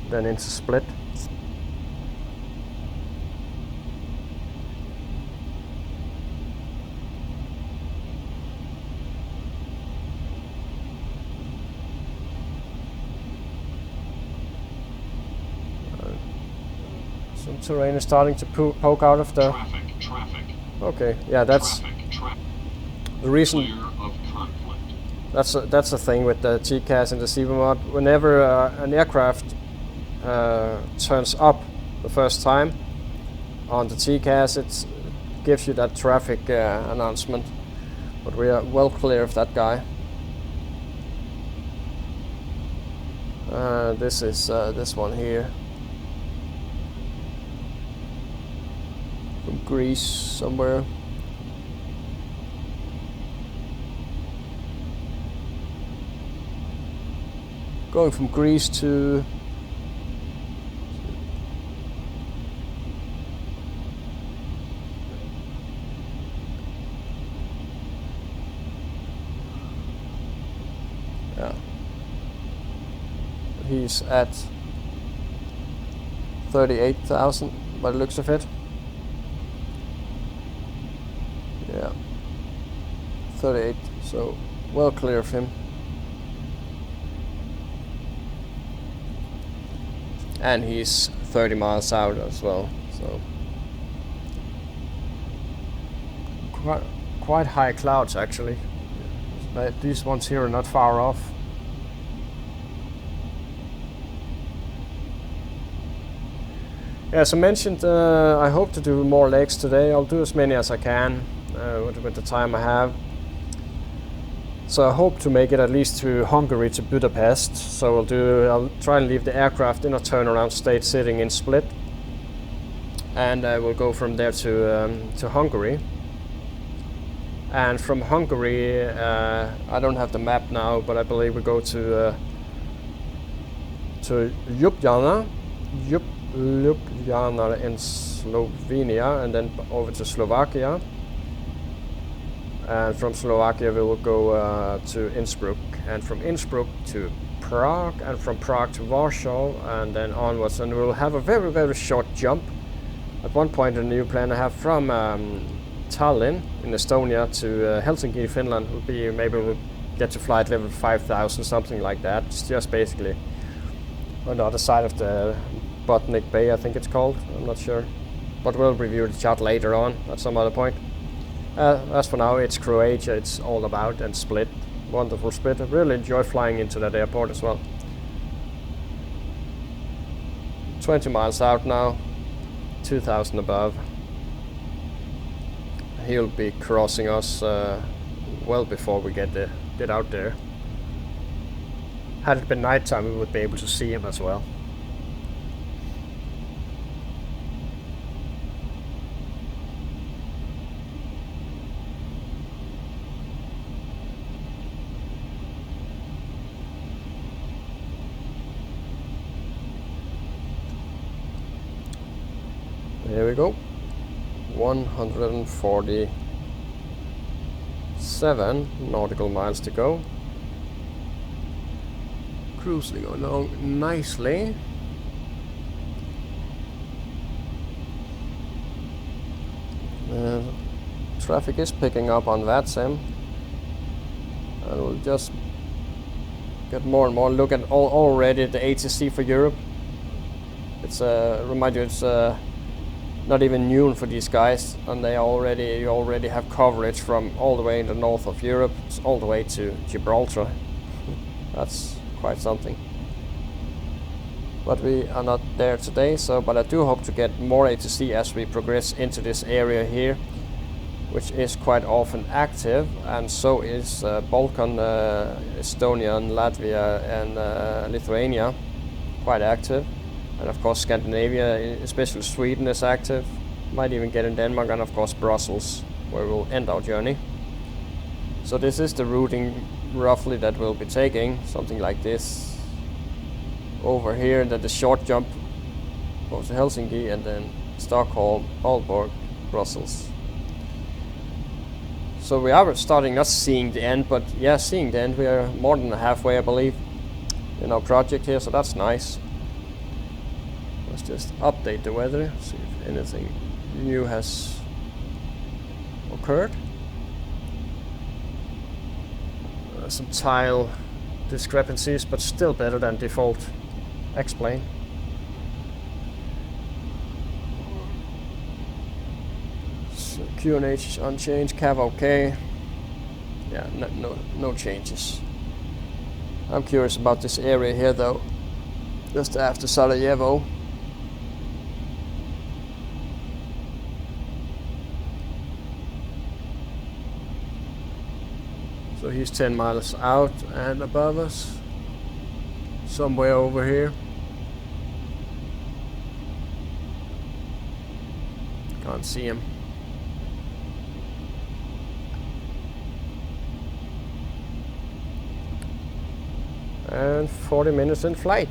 Then into Split. Some terrain is starting to poke out of the... Traffic. Okay, yeah, that's the reason. Clear of conflict. That's the thing with the TCAS and the CEVA mod. Whenever an aircraft turns up the first time on the TCAS, it gives you that traffic announcement. But we are well clear of that guy. This is this one here. From Greece somewhere. Going from Greece to he's at 38,000 by the looks of it. Yeah, 38, so well clear of him. And he's 30 miles out as well, so quite high clouds actually. But these ones here are not far off. As I mentioned, I hope to do more legs today. I'll do as many as I can with the time I have. So I hope to make it at least to Hungary, to Budapest. So I'll try and leave the aircraft in a turnaround state sitting in Split. And we'll go from there to Hungary. And from Hungary, I don't have the map now, but I believe we go to Ljubljana. Ljubljana in Slovenia, and then over to Slovakia. And from Slovakia we will go to Innsbruck, and from Innsbruck to Prague, and from Prague to Warsaw, and then onwards. And we'll have a very, very short jump. At one point, a new plan I have from Tallinn in Estonia to Helsinki, Finland, will be maybe we'll get to flight level 5,000, something like that. It's just basically on the other side of the Botnik Bay, I think it's called. I'm not sure, but we'll review the chart later on at some other point. As for now, it's Croatia, it's all about, and Split. Wonderful Split. I really enjoy flying into that airport as well. 20 miles out now, 2,000 above. He'll be crossing us well before we get out there. Had it been nighttime, we would be able to see him as well. There we go. 147 nautical miles to go. Cruising along nicely. Traffic is picking up on VATSIM, and we'll just get more and more look at already the ATC for Europe. It's remind you, it's not even noon for these guys, and you already have coverage from all the way in the north of Europe, all the way to Gibraltar. That's quite something. But we are not there today, but I do hope to get more ATC as we progress into this area here, which is quite often active, and so is Balkan, Estonia, and Latvia, and Lithuania, quite active. And of course Scandinavia, especially Sweden, is active. Might even get in Denmark, and of course Brussels, where we'll end our journey. So this is the routing roughly that we'll be taking, something like this. Over here, and then the short jump goes to Helsinki, and then Stockholm, Aalborg, Brussels. So we are starting, not seeing the end, but yeah, seeing the end. We are more than halfway, I believe, in our project here, so that's nice. Let's just update the weather, see if anything new has occurred. Some tile discrepancies, but still better than default X-plane. So QNH is unchanged, Cav okay. Yeah, no changes. I'm curious about this area here though, just after Sarajevo. So he's 10 miles out and above us, somewhere over here. Can't see him. And 40 minutes in flight.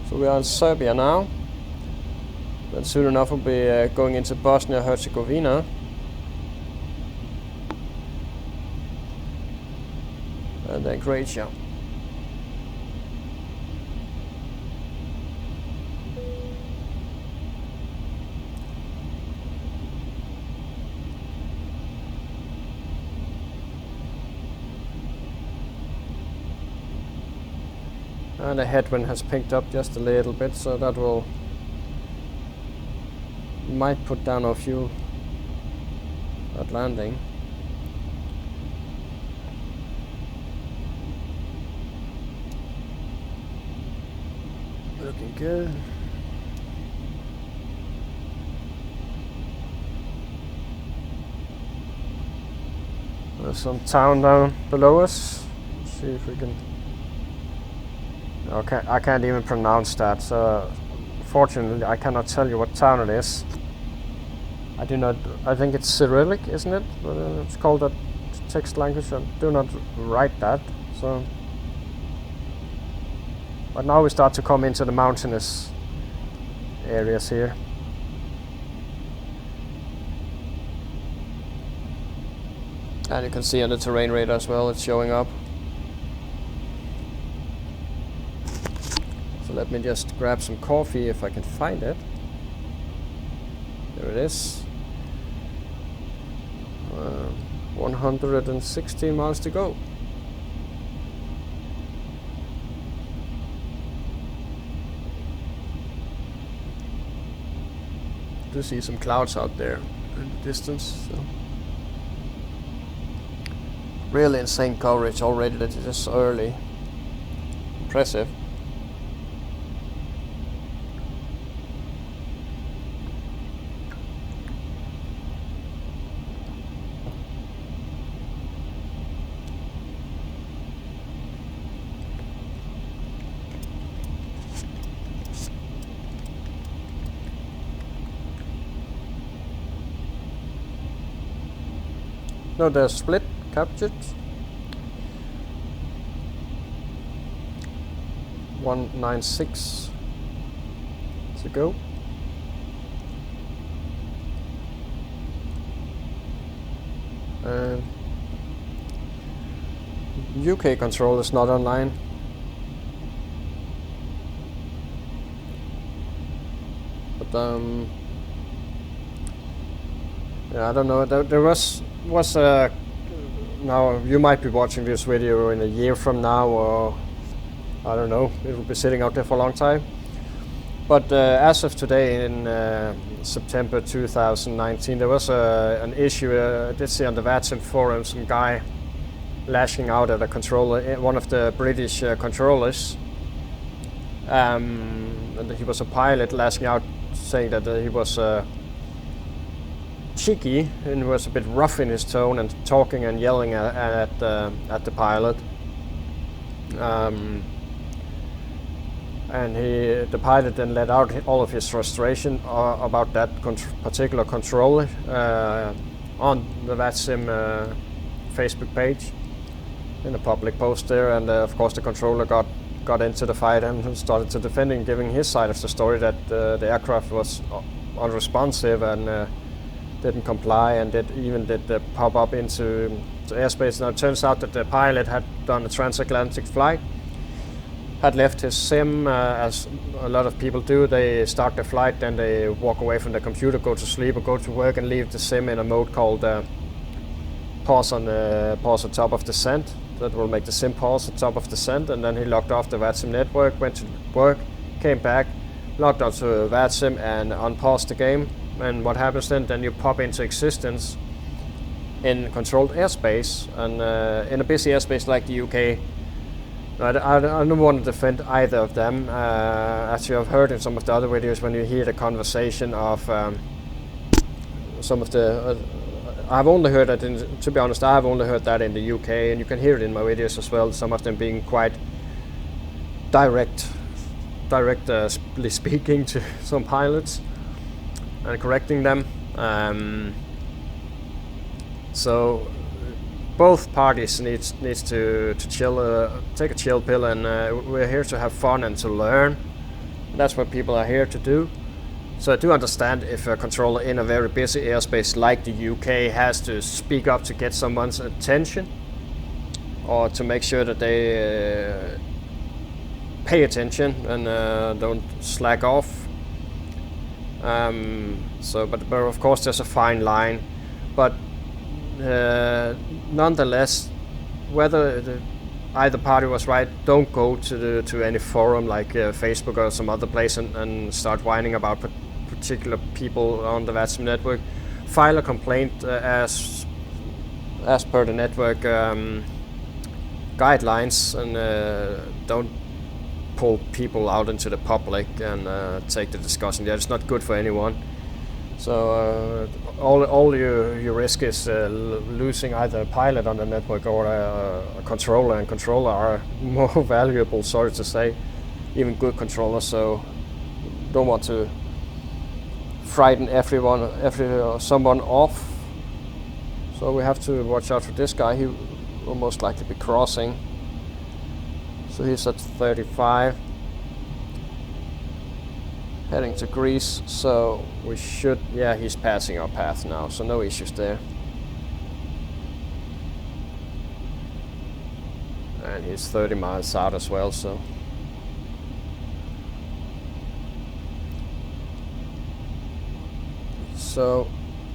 So we are in Serbia now. Then soon enough we'll be going into Bosnia-Herzegovina. And then Croatia. And the headwind has picked up just a little bit, so that will might put down our fuel at landing. Looking good. There's some town down below us. Let's see if we can. Okay, I can't even pronounce that, so fortunately I cannot tell you what town it is. I do not. I think it's Cyrillic, isn't it? It's called that text language. I do not write that. So, but now we start to come into the mountainous areas here. And you can see on the terrain radar as well, it's showing up. So let me just grab some coffee if I can find it. There it is. 116 miles to go. Do see some clouds out there in the distance. So. Really insane coverage already that it is so early. Impressive. No, the split captured. 196 to go. UK control is not online. But yeah, I don't know. There was now you might be watching this video in a year from now, or I don't know, it will be sitting out there for a long time. But as of today, in September 2019, there was an issue. I did see on the VATSIM forum some guy lashing out at a controller, one of the British controllers. And he was a pilot, lashing out, saying that he was cheeky and was a bit rough in his tone and talking and yelling at the pilot. And the pilot then let out all of his frustration about that particular controller on the VATSIM Facebook page in a public post there, and of course the controller got into the fight and started to defending, giving his side of the story that the aircraft was unresponsive and didn't comply, and did pop up into airspace. Now it turns out that the pilot had done a transatlantic flight, had left his SIM, as a lot of people do. They start the flight, then they walk away from the computer, go to sleep or go to work, and leave the SIM in a mode called pause on top of descent. That will make the SIM pause at top of descent, and then he logged off the VATSIM network, went to work, came back, logged onto VATSIM and unpaused the game. And what happens then you pop into existence in controlled airspace, and in a busy airspace like the UK. I don't want to defend either of them. As you have heard in some of the other videos, when you hear the conversation of some of the... I've only heard that, to be honest, I've only heard that in the UK, and you can hear it in my videos as well, some of them being quite directly speaking to some pilots and correcting them. So both parties needs to chill, take a chill pill, and we're here to have fun and to learn. That's what people are here to do. So I do understand if a controller in a very busy airspace like the UK has to speak up to get someone's attention, or to make sure that they pay attention and don't slack off. But of course there's a fine line. But nonetheless, whether either party was right, don't go to any forum like Facebook or some other place and start whining about particular people on the VATSIM network. File a complaint as per the network guidelines, and don't pull people out into the public and take the discussion there. It's not good for anyone. So all you risk is losing either a pilot on the network or a controller, and controller are more valuable, sorry to say, even good controllers. So don't want to frighten someone off. So we have to watch out for this guy. He will most likely be crossing. So he's at 35. Heading to Greece, so we should, yeah, he's passing our path now, so no issues there. And he's 30 miles out as well, so. So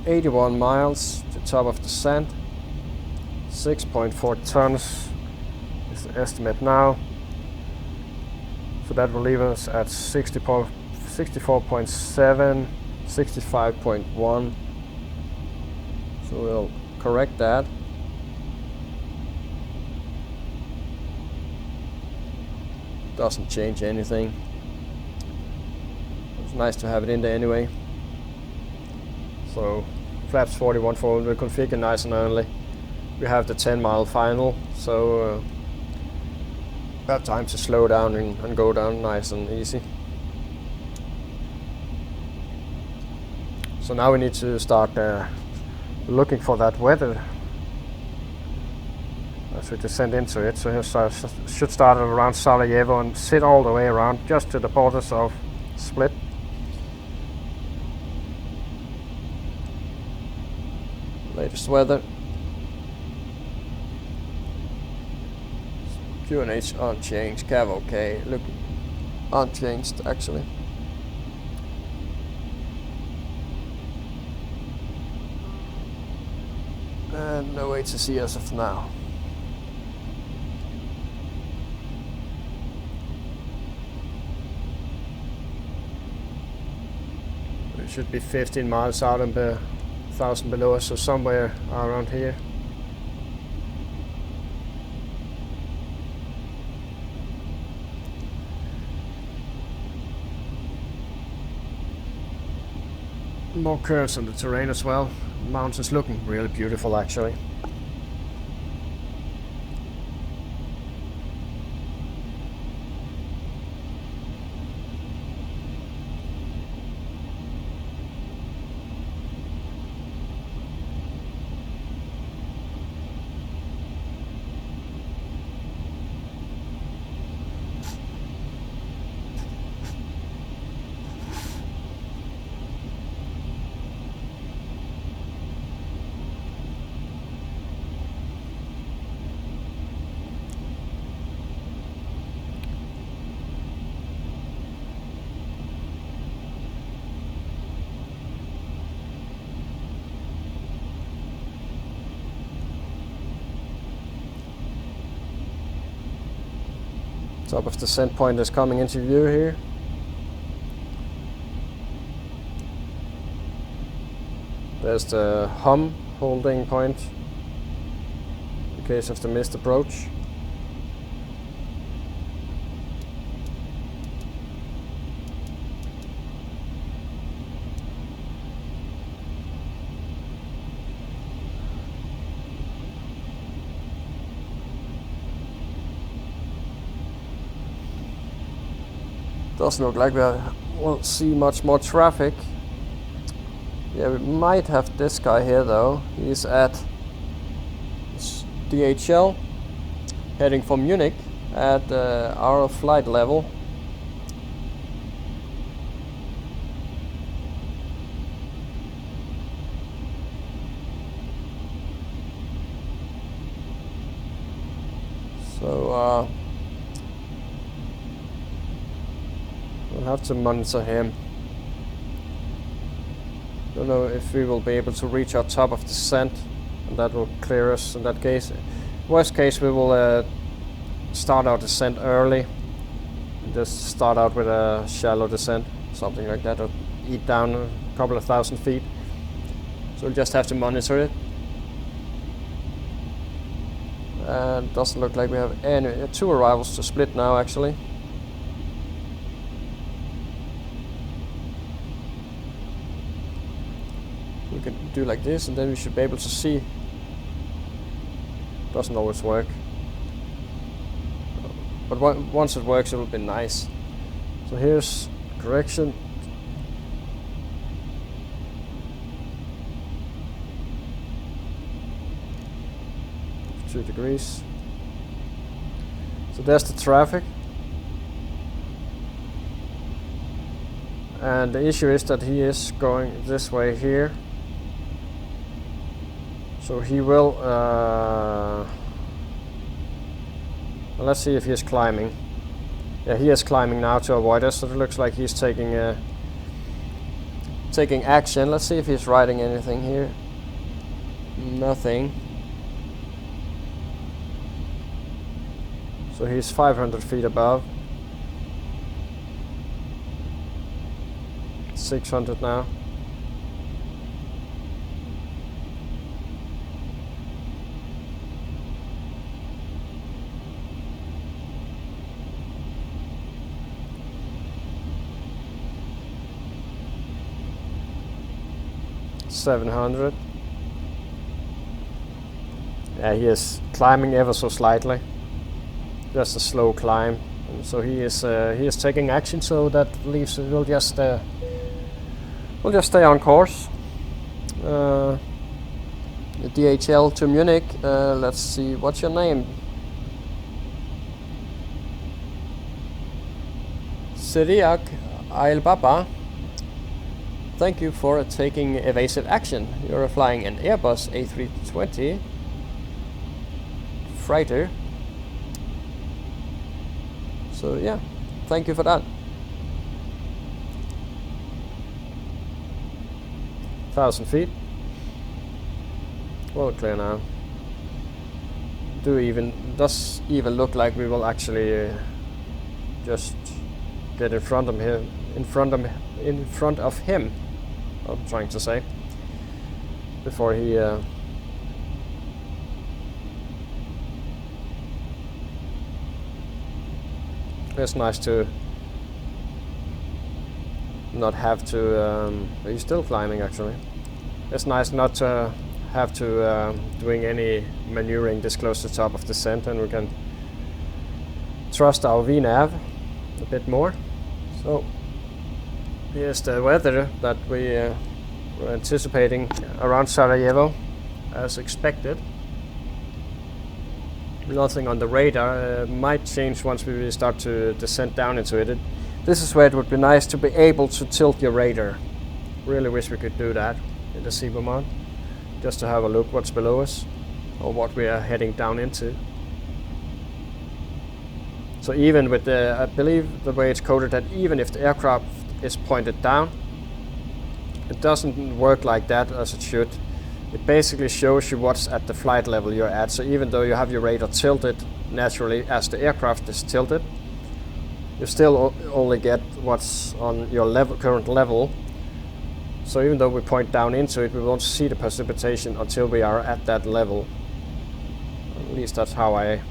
81 miles to top of descent, 6.4 tons is the estimate now. So that will leave us at 64.7, 65.1. So we'll correct that. Doesn't change anything. It's nice to have it in there anyway. So flaps 41 forward, we'll configure nice and early. We have the 10-mile final, so we have time to slow down and go down nice and easy. So now we need to start looking for that weather as we descend into it. So here should start around Sarajevo and sit all the way around just to the borders of Split. Latest weather. QNH unchanged, Cav okay. Look, unchanged actually. And no HSC as of now. It should be 15 miles out and 1,000 below us, so somewhere around here. More curves on the terrain as well. Mountains looking really beautiful actually. Top of descent point is coming into view here. There's the hum holding point in case of the missed approach. Doesn't look like we won't see much more traffic. Yeah, we might have this guy here though. He's at DHL, heading for Munich at our flight level. So we'll have to monitor him. Don't know if we will be able to reach our top of descent, and that will clear us in that case. Worst case, we will start our descent early. Just start out with a shallow descent, something like that, or eat down a couple of 1,000 feet. So we'll just have to monitor it. And doesn't look like we have any two arrivals to split now actually. We can do like this and then we should be able to see. Doesn't always work. But once it works it will be nice. So here's correction. Two degrees. So there's the traffic. And the issue is that he is going this way here. So he will well, let's see if he is climbing. Yeah, he is climbing now to avoid us, so it looks like he's taking action. Let's see if he's riding anything here. Nothing. So he's 500 feet above. 600 now. $700. Yeah, he is climbing ever so slightly. Just a slow climb. And so he is taking action. So that leaves we'll just stay on course. The DHL to Munich. Let's see. What's your name? Syriac Al Baba. Thank you for taking evasive action. You're flying an Airbus A320 freighter. So yeah, thank you for that. 1,000 feet. Well, clear now. Does even look like we will actually just get in front of him. In front of him. I'm trying to say before he. It's nice to not have to. He's still climbing actually. It's nice not to have to doing any maneuvering this close to the top of the descent, and we can trust our VNav a bit more. So here's the weather that we were anticipating around Sarajevo, as expected. Nothing on the radar. Might change once we start to descend down into it. This is where it would be nice to be able to tilt your radar. Really wish we could do that in the Cyberman, just to have a look what's below us or what we are heading down into. So even with the, I believe the way it's coded, that even if the aircraft is pointed down, it doesn't work like that as it should. It basically shows you what's at the flight level you're at. So even though you have your radar tilted naturally as the aircraft is tilted, you still only get what's on your current level. So even though we point down into it, we won't see the precipitation until we are at that level. At least that's how I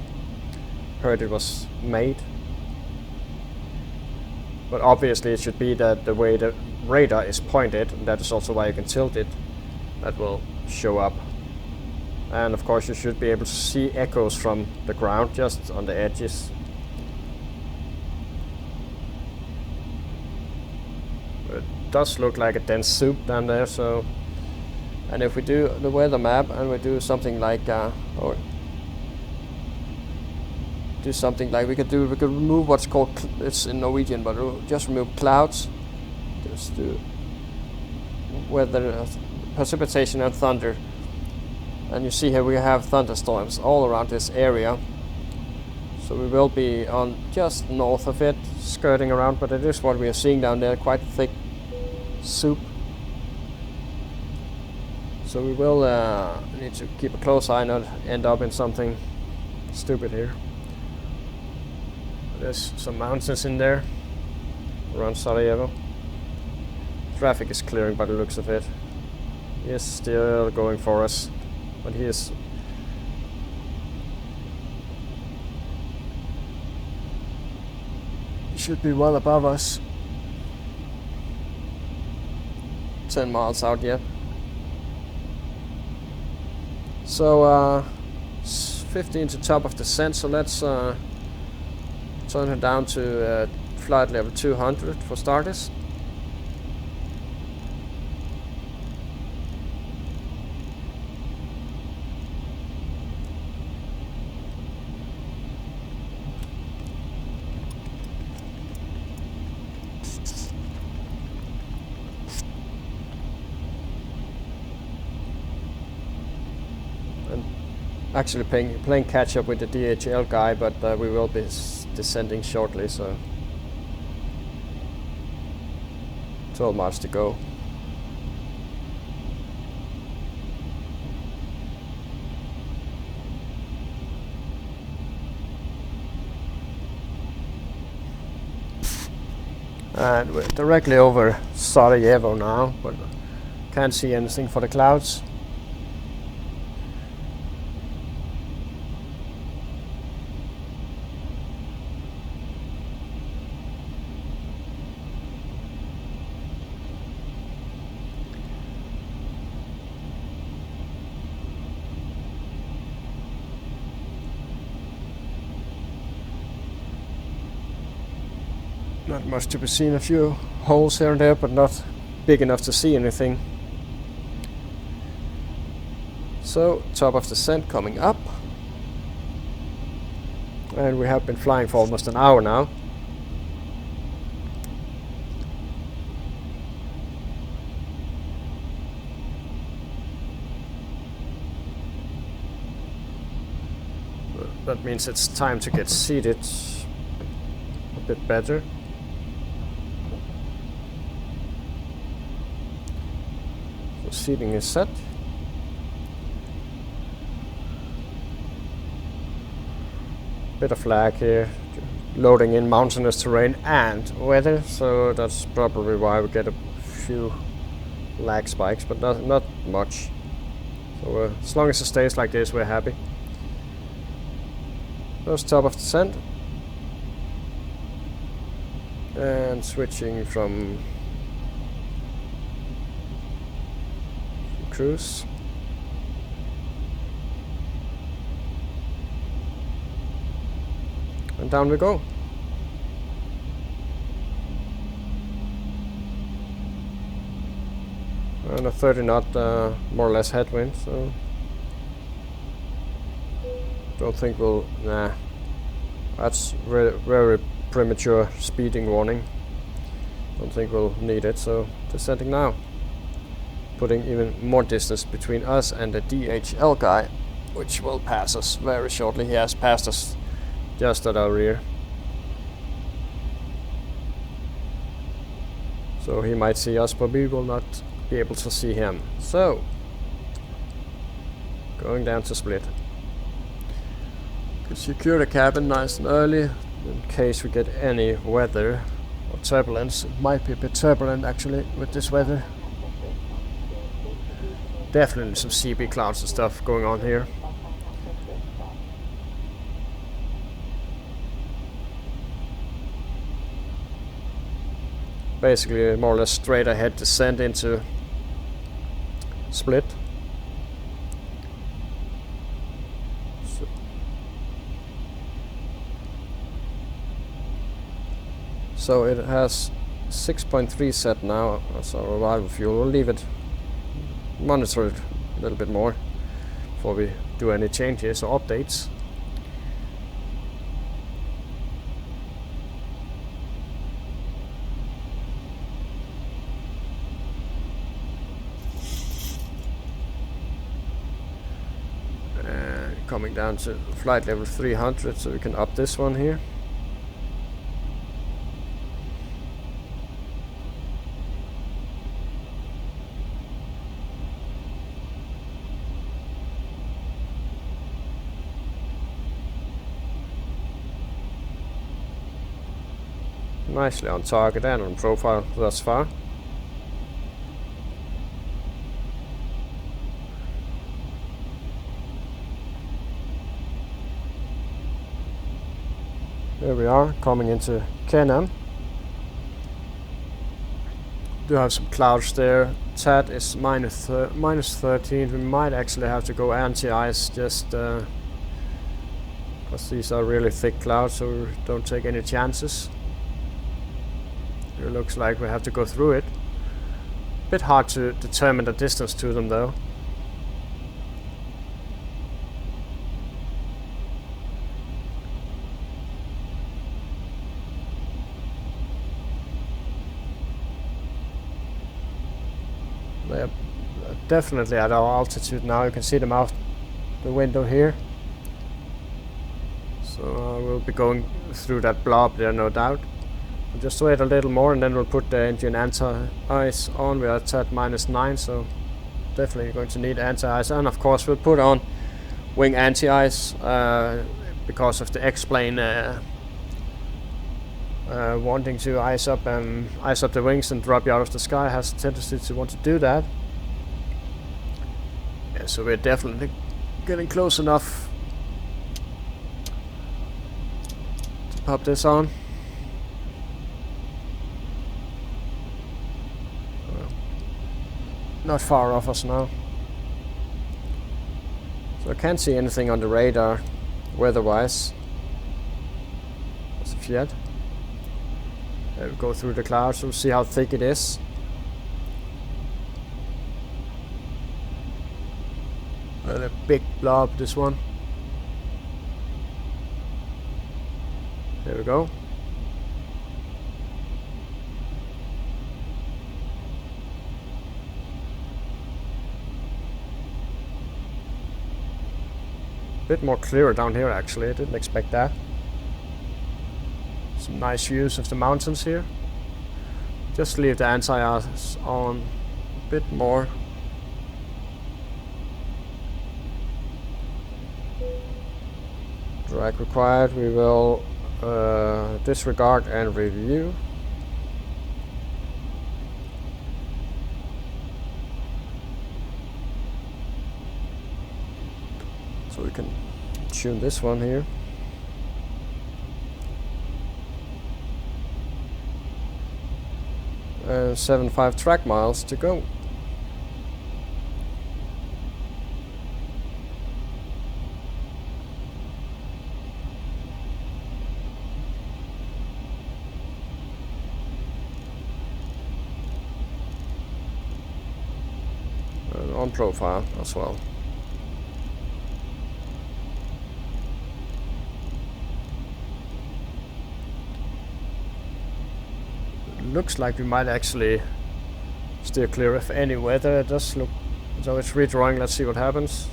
heard it was made. But obviously it should be that the way the radar is pointed, and that is also why you can tilt it, that will show up. And of course you should be able to see echoes from the ground just on the edges. It does look like a dense soup down there, so... And if we do the weather map and we do something like... or do something like we could remove what's called... it's in Norwegian, but we'll just remove clouds. Just do weather, precipitation and thunder. And you see here we have thunderstorms all around this area. So we will be on just north of it, skirting around, but it is what we are seeing down there, quite thick soup. So we will need to keep a close eye, not end up in something stupid here. There's some mountains in there around Sarajevo. Traffic is clearing by the looks of it. He is still going for us. But he should be well above us. 10 miles out yet. So 15 to top of descent, so let's turn it down to flight level 200 for starters. Actually playing catch up with the DHL guy, but we will be descending shortly, so 12 miles to go. And we're directly over Sarajevo now, but can't see anything for the clouds. Not much to be seen, a few holes here and there, but not big enough to see anything. So, top of the descent coming up. And we have been flying for almost an hour now. That means it's time to get seated a bit better. Seating is set. Bit of lag here, loading in mountainous terrain and weather, so that's probably why we get a few lag spikes, but not much. So as long as it stays like this, we're happy. First top of descent. And switching from cruise. And down we go. And a 30 knot more or less headwind, so don't think we'll... nah. That's very premature speeding warning. Don't think we'll need it, so descending now. Putting even more distance between us and the DHL guy, which will pass us very shortly. He has passed us just at our rear. So he might see us, but we will not be able to see him. So, going down to Split. Could secure the cabin nice and early. in case we get any weather or turbulence. It might be a bit turbulent actually with this weather. Definitely some CB clouds and stuff going on here. Basically more or less straight ahead descent into Split. So it has 6.3 set now as our arrival fuel. We'll leave it, monitor it a little bit more before we do any changes or updates. Coming down to flight level 300, so we can up this one here. Nicely on target and on profile thus far. There we are, coming into Kenan. Do have some clouds there. TAT is minus 13. We might actually have to go anti-ice just because these are really thick clouds, so we don't take any chances. It looks like we have to go through it. Bit hard to determine the distance to them though. They're definitely at our altitude now. You can see them out the window here. So we'll be going through that blob there, no doubt. We'll just wait a little more and then we'll put the engine anti-ice on. We are at -9, so definitely going to need anti-ice. And of course we'll put on wing anti-ice because of the X-plane wanting to ice up the wings and drop you out of the sky. Has a tendency to want to do that. Yeah, so we're definitely getting close enough to pop this on. Not far off us now. So I can't see anything on the radar weather-wise. As of yet. We'll go through the clouds, we'll see how thick it is. A big blob, this one. There we go. Bit more clearer down here actually, I didn't expect that. Some nice views of the mountains here. Just leave the anti-ice on a bit more. Drag required, we will disregard and review. So we can tune this one here. And 75 track miles to go. And on profile as well. Looks like we might actually steer clear of any weather. It does look so it's redrawing. Let's see what happens.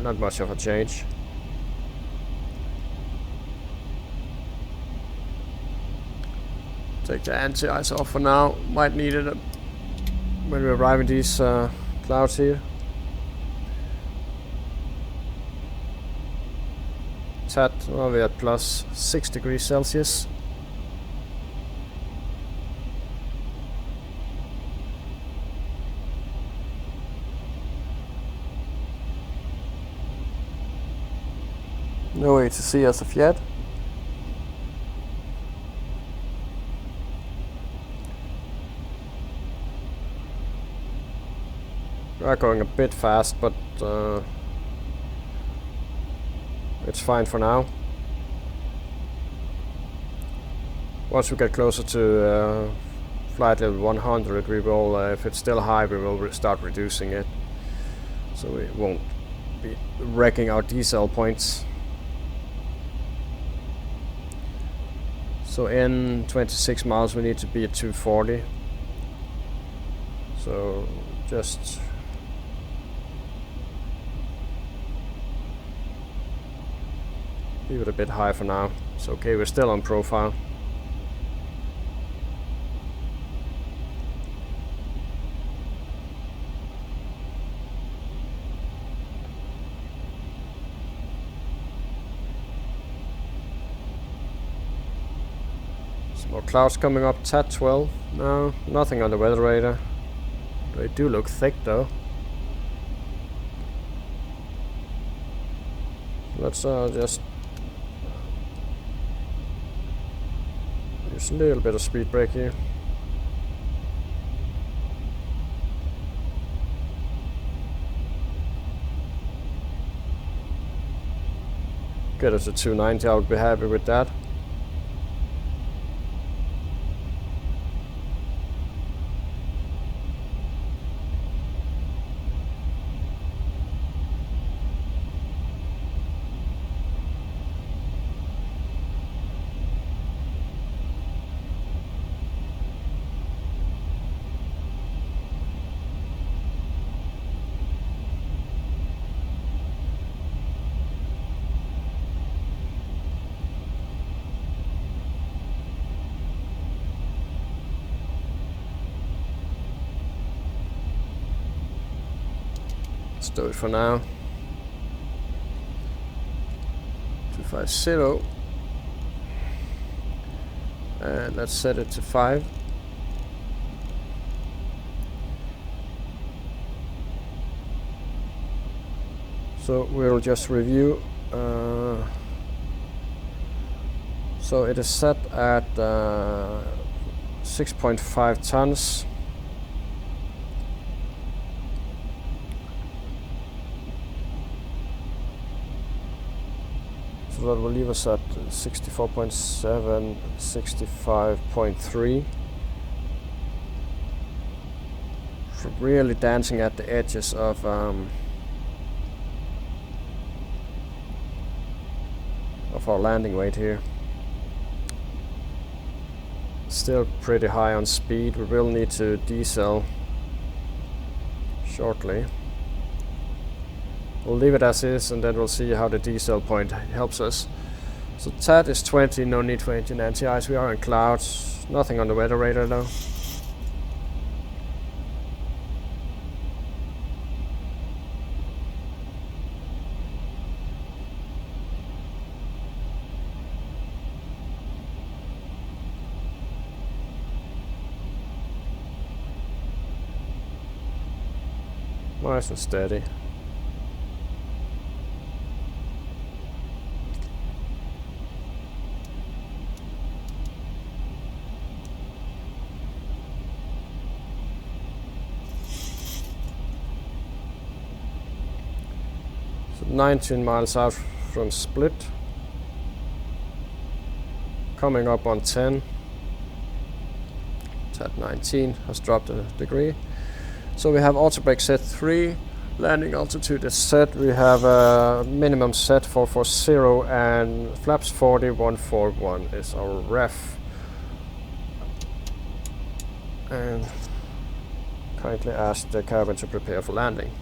Not much of a change. Take the anti-ice off for now. Might need it when we arrive in these clouds here. TAT, well, we're at plus 6 degrees Celsius. No way to see as of yet. We are going a bit fast, but it's fine for now. Once we get closer to flight level 100, we will, if it's still high, we will start reducing it, so we won't be wrecking our decel points. So in 26 miles we need to be at 240. So just leave it a bit high for now. It's okay, we're still on profile. Some more clouds coming up, TAT 12. No, nothing on the weather radar. They do look thick though. Let's just use a little bit of speed brake here. Get us to 290, I would be happy with that. Let's do it for now. 250. And let's set it to 5. So we'll just review. So it is set at 6.5 tons. So that will leave us at 64.7, 65.3. Really dancing at the edges of our landing weight here. Still pretty high on speed. We will need to decel shortly. We'll leave it as is, and then we'll see how the decel point helps us. So TAT is 20, no need for engine anti-ice. We are in clouds, nothing on the weather radar though. Nice and steady. So 19 miles out from Split. Coming up on 10. TAT 19 has dropped a degree. So we have auto brake set 3, landing altitude is set, we have a minimum set 440 and flaps 40, 141 is our ref. And kindly ask the cabin to prepare for landing.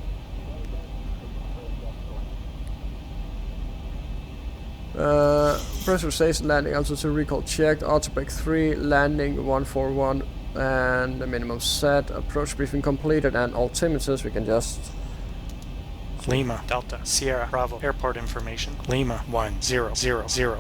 Pressurization landing altitude recall checked, auto brake 3, landing 141. And the minimum set, approach briefing completed, and altimeters we can just Lima, Delta, Sierra, Bravo, airport information. Lima, 1000,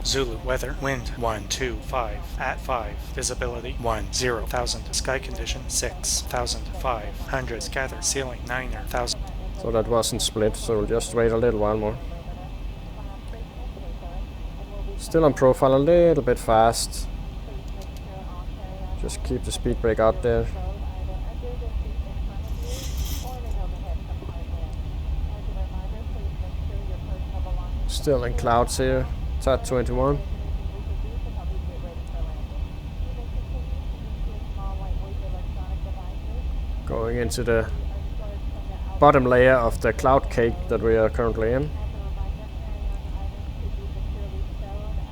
Zulu, weather, wind, 125, at 5, visibility, 10,000, sky condition, 6,500, scatter, ceiling, 9,000. So that wasn't split, so we'll just wait a little while more. Still on profile, a little bit fast. Just keep the speed brake out there. Still in clouds here, TAT 21. Going into the bottom layer of the cloud cake that we are currently in.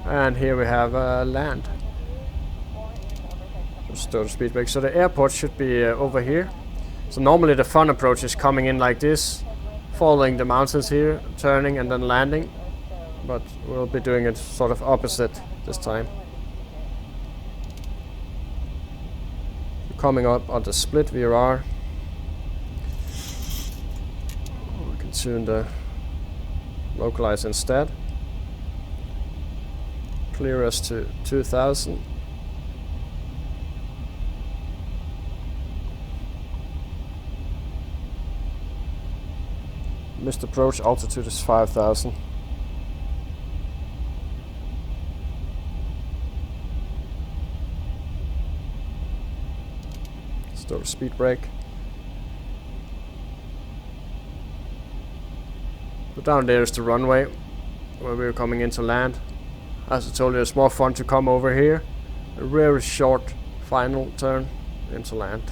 And here we have land. Just throw the speed brake. So the airport should be over here. So normally the fun approach is coming in like this, following the mountains here, turning and then landing. But we'll be doing it sort of opposite this time. Coming up on the split VRR. We can tune the localize instead. Clear us to 2000. Missed approach, altitude is 5000. Still a speed brake. But down there is the runway where we're coming into land. As I told you, it's more fun to come over here. A very short final turn into land.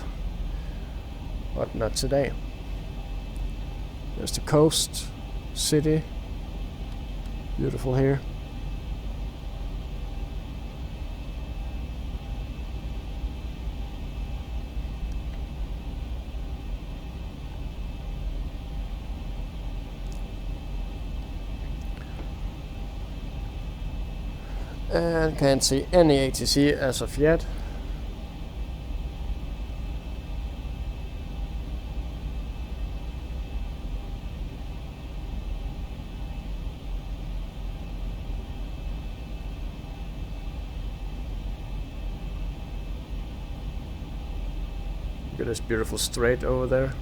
But not today. There's the coast, city. Beautiful here. And can't see any ATC as of yet. Look at this beautiful strait over there.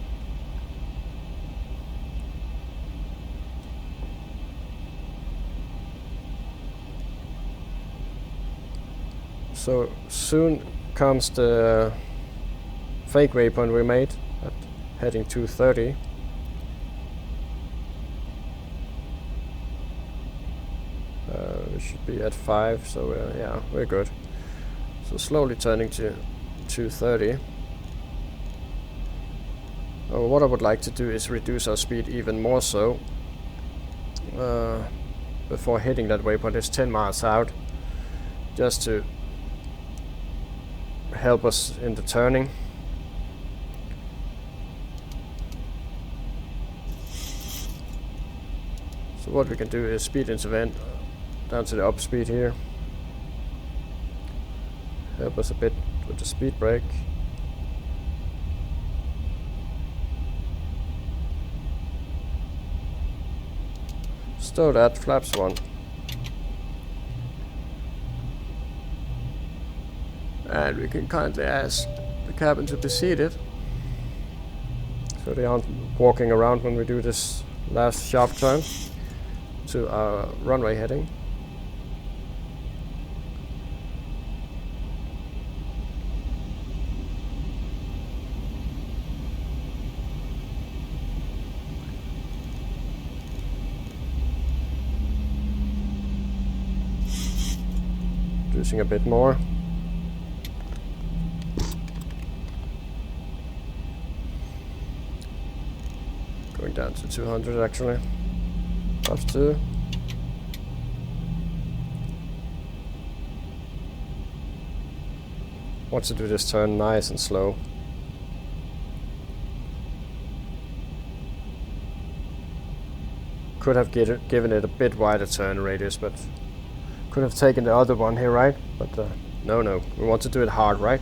So soon comes the fake waypoint we made at heading 230. We should be at 5, so yeah, we're good. So slowly turning to 230. What I would like to do is reduce our speed even more so before hitting that waypoint. It's 10 miles out, just to help us in the turning. So what we can do is speed intervent down to the up speed here. Help us a bit with the speed brake. Stow that, flaps 1. And we can kindly ask the cabin to be seated, so they aren't walking around when we do this last sharp turn to our runway heading. Reducing a bit more. Going down to 200 actually. Plus 2. Want to do this turn nice and slow. Could have given it a bit wider turn radius, but could have taken the other one here, right? But no, we want to do it hard, right?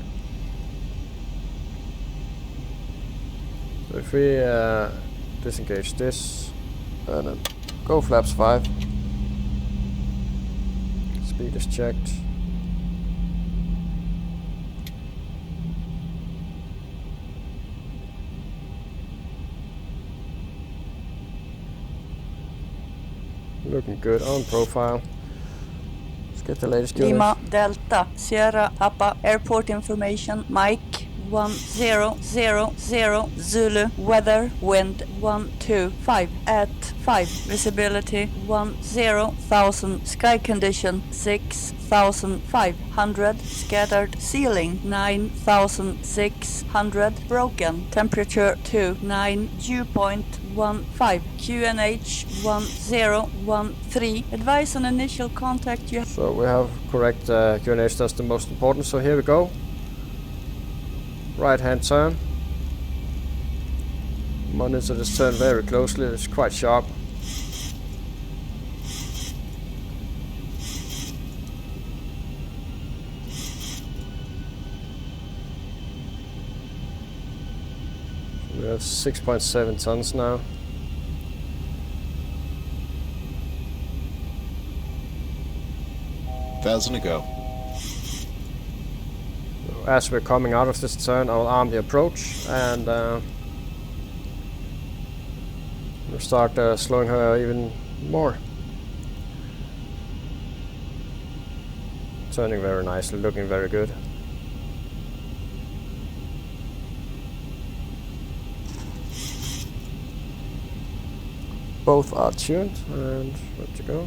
So if we disengage this, And then go flaps 5. Speed is checked. Looking good on profile. Let's get the latest unit. Lima Delta Sierra Papa Airport information Mike 1000 Zulu weather wind 125 at 5 visibility 10,000 sky condition 6,500 scattered ceiling 9,600 broken temperature 29 dew point 15 QNH 1013 advice on initial contact you. So we have correct QNH, that's the most important. So here we go. Right hand turn. Monitor this turn very closely, it's quite sharp. We have 6.7 tons now. Thousand to go. As we're coming out of this turn, I'll arm the approach and we'll start slowing her even more. Turning very nicely, looking very good. Both are tuned and ready to go.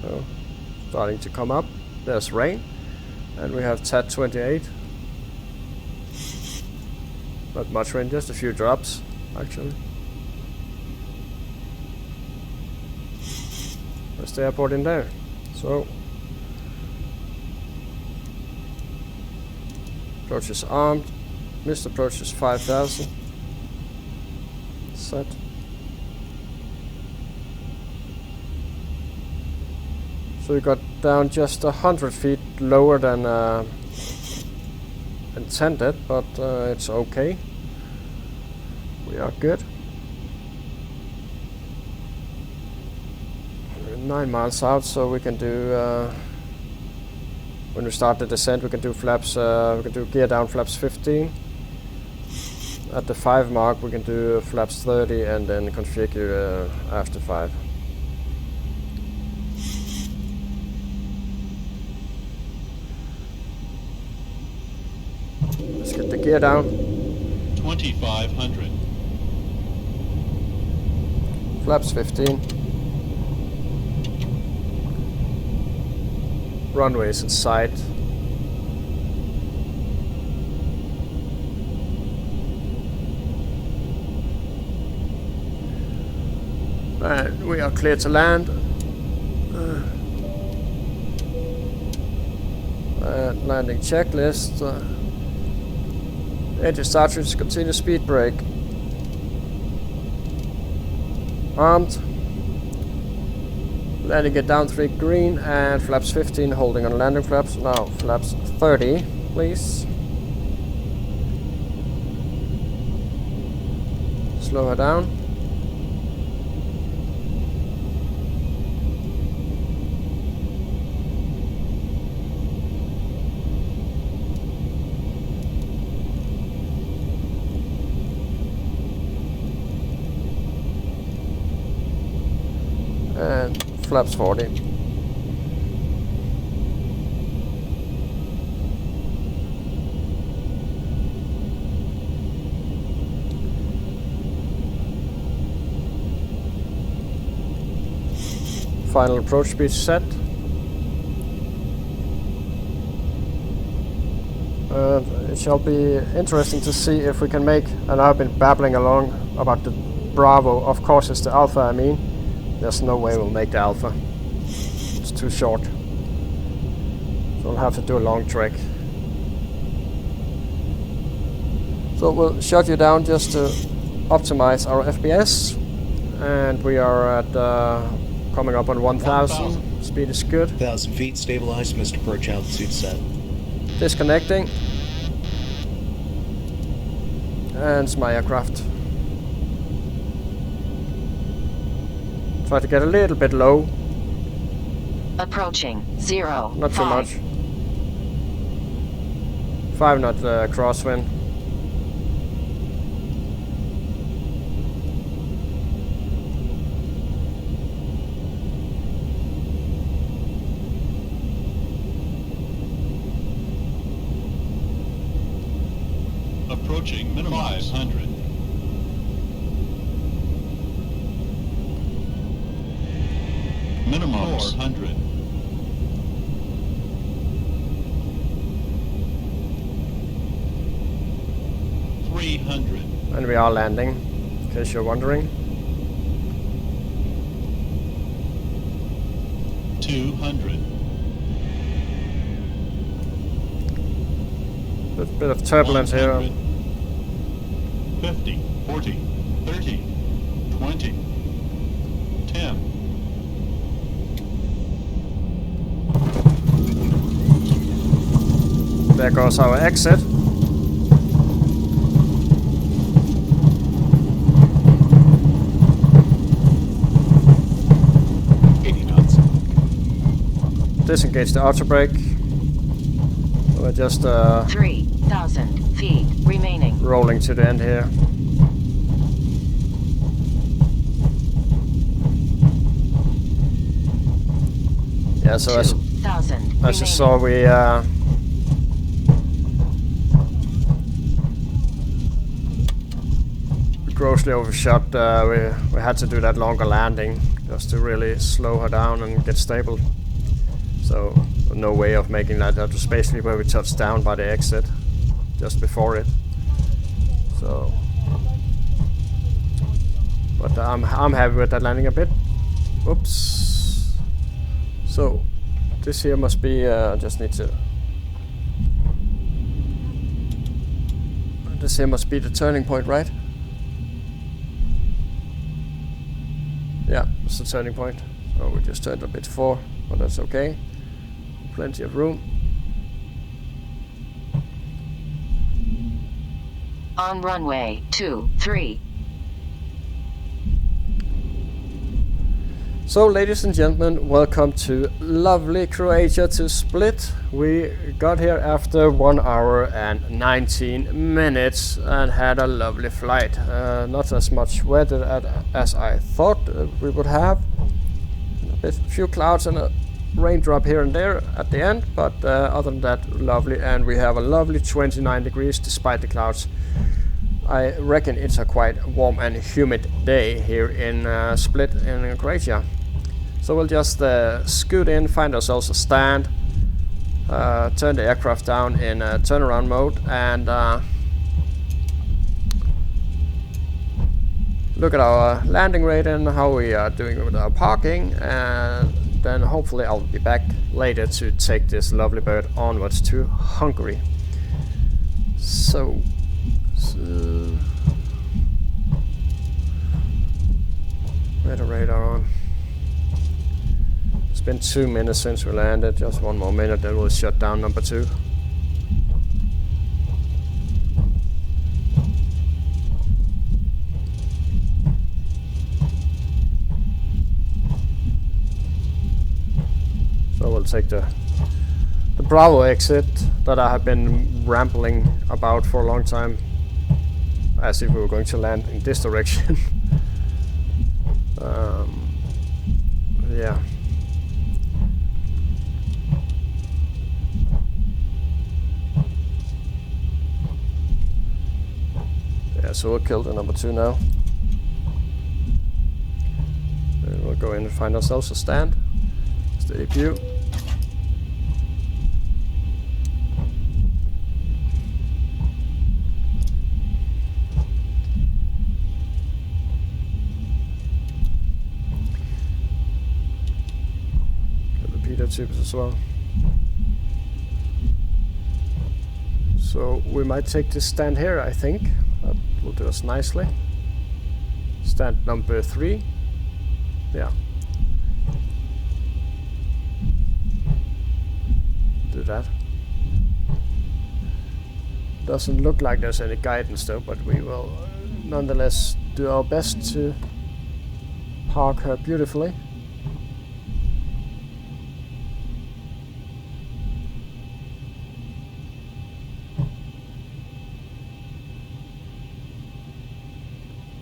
So, starting to come up. There's rain, and we have TAT 28. Not much rain, just a few drops, actually. There's the airport in there. So, approach is armed. Missed approach is 5,000. Set. So we got down just 100 feet lower than intended, but it's okay. We are good. We're 9 miles out, so we can do. When we start the descent, we can do flaps. We can do gear down flaps 15. At the 5 mark, we can do flaps 30, and then configure after 5. Let's get the gear down. 2,500. Flaps 15. Runway is in sight. And we are clear to land. And landing checklist. Engine starters, continue speed brake. Armed. Landing it down 3 green and flaps 15 holding on landing flaps. Now flaps 30, please. Slow her down. And flaps 40. Final approach speed set. It shall be interesting to see if we can make, and I've been babbling along about the Bravo, of course it's the Alpha I mean. There's no way we'll make the Alpha. It's too short. So we'll have to do a long trek. So we'll shut you down just to optimize our FPS. And we are at coming up on 1,000. Speed is good. 1,000 feet, stabilized, missed approach altitude set. Disconnecting. And it's my aircraft. Try to get a little bit low. Approaching 0, Not too 5. much. 5 knot crosswind. Approaching minimum 500. Minimum 400. And we are landing, in case you're wondering. 200. Bit of turbulence here. 50, 40, 30, 20, 10. There goes our exit. Disengage the auto brake. We're just 3,000 feet remaining. rolling to the end here. Yeah, so as you saw, we grossly overshot. We had to do that longer landing just to really slow her down and get stable. So no way of making that. That was basically where we touched down by the exit, just before it. So, but I'm happy with that landing a bit. Oops. So this here must be. Just need to. This here must be the turning point, right? Yeah, it's the turning point. So we just turned a bit forward, but that's okay. Plenty of room. On runway 23. So, ladies and gentlemen, welcome to lovely Croatia, to Split. We got here after 1 hour and 19 minutes and had a lovely flight. Not as much weather as I thought we would have. A few clouds and a raindrop here and there at the end, but other than that, lovely. And we have a lovely 29 degrees despite the clouds. I reckon it's a quite warm and humid day here in Split in Croatia. So we'll just scoot in, find ourselves a stand, turn the aircraft down in turnaround mode, and look at our landing rate and how we are doing with our parking, and then hopefully I'll be back later to take this lovely bird onwards to Hungary. So weather radar on. It's been 2 minutes since we landed, just 1 more minute, then we'll shut down number 2. So we'll take the Bravo exit that I have been rambling about for a long time, as if we were going to land in this direction. Yeah. Yeah, so we'll kill the number 2 now. And we'll go in and find ourselves a stand. Steady view. Tubes as well. So we might take this stand here, I think. That will do us nicely. Stand number 3. Yeah. Do that. Doesn't look like there's any guidance though, but we will nonetheless do our best to park her beautifully.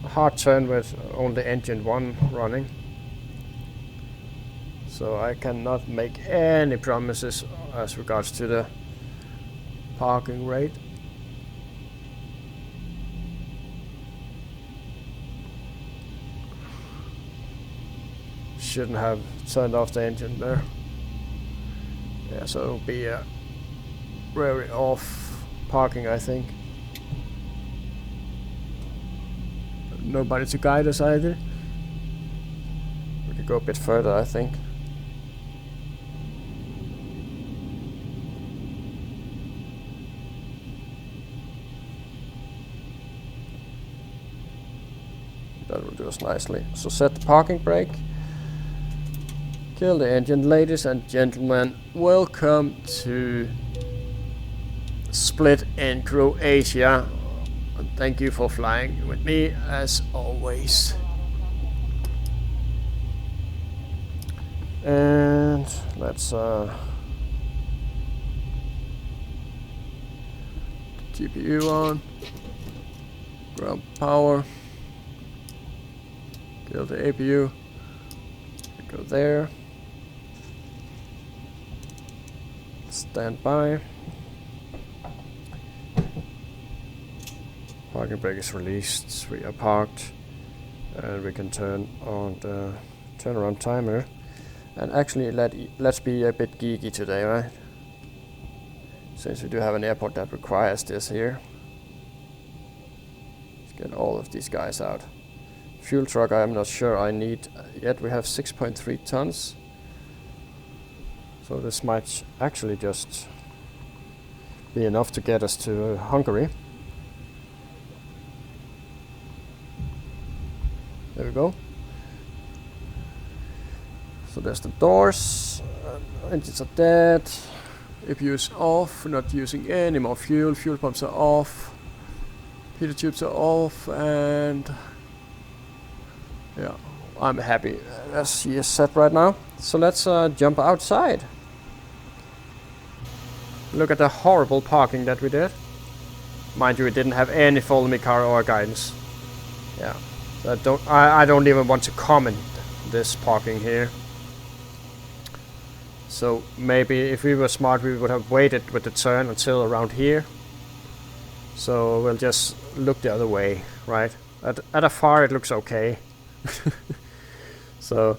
Hard turn with only engine 1 running, so I cannot make any promises as regards to the parking rate. Shouldn't have turned off the engine there. Yeah, so it'll be a very off parking, I think. Nobody to guide us either. We could go a bit further, I think. That will do us nicely. So set the parking brake. Kill the engine. Ladies and gentlemen, welcome to Split in Croatia. And thank you for flying with me as always. And let's GPU on, ground power, kill the APU, go there, stand by. Parking brake is released, we are parked, and we can turn on the turnaround timer. And actually let's be a bit geeky today, right? Since we do have an airport that requires this here. Let's get all of these guys out. Fuel truck I'm not sure I need yet. We have 6.3 tons. So this might actually just be enough to get us to Hungary. There we go. So there's the doors, engines are dead, APU is off, we're not using any more fuel, fuel pumps are off, heater tubes are off, and yeah, I'm happy as she is set right now. So let's jump outside. Look at the horrible parking that we did. Mind you, we didn't have any follow me car or guidance. Yeah, so I don't even want to comment this parking here. So maybe if we were smart we would have waited with the turn until around here. So we'll just look the other way, right? At afar it looks okay. So,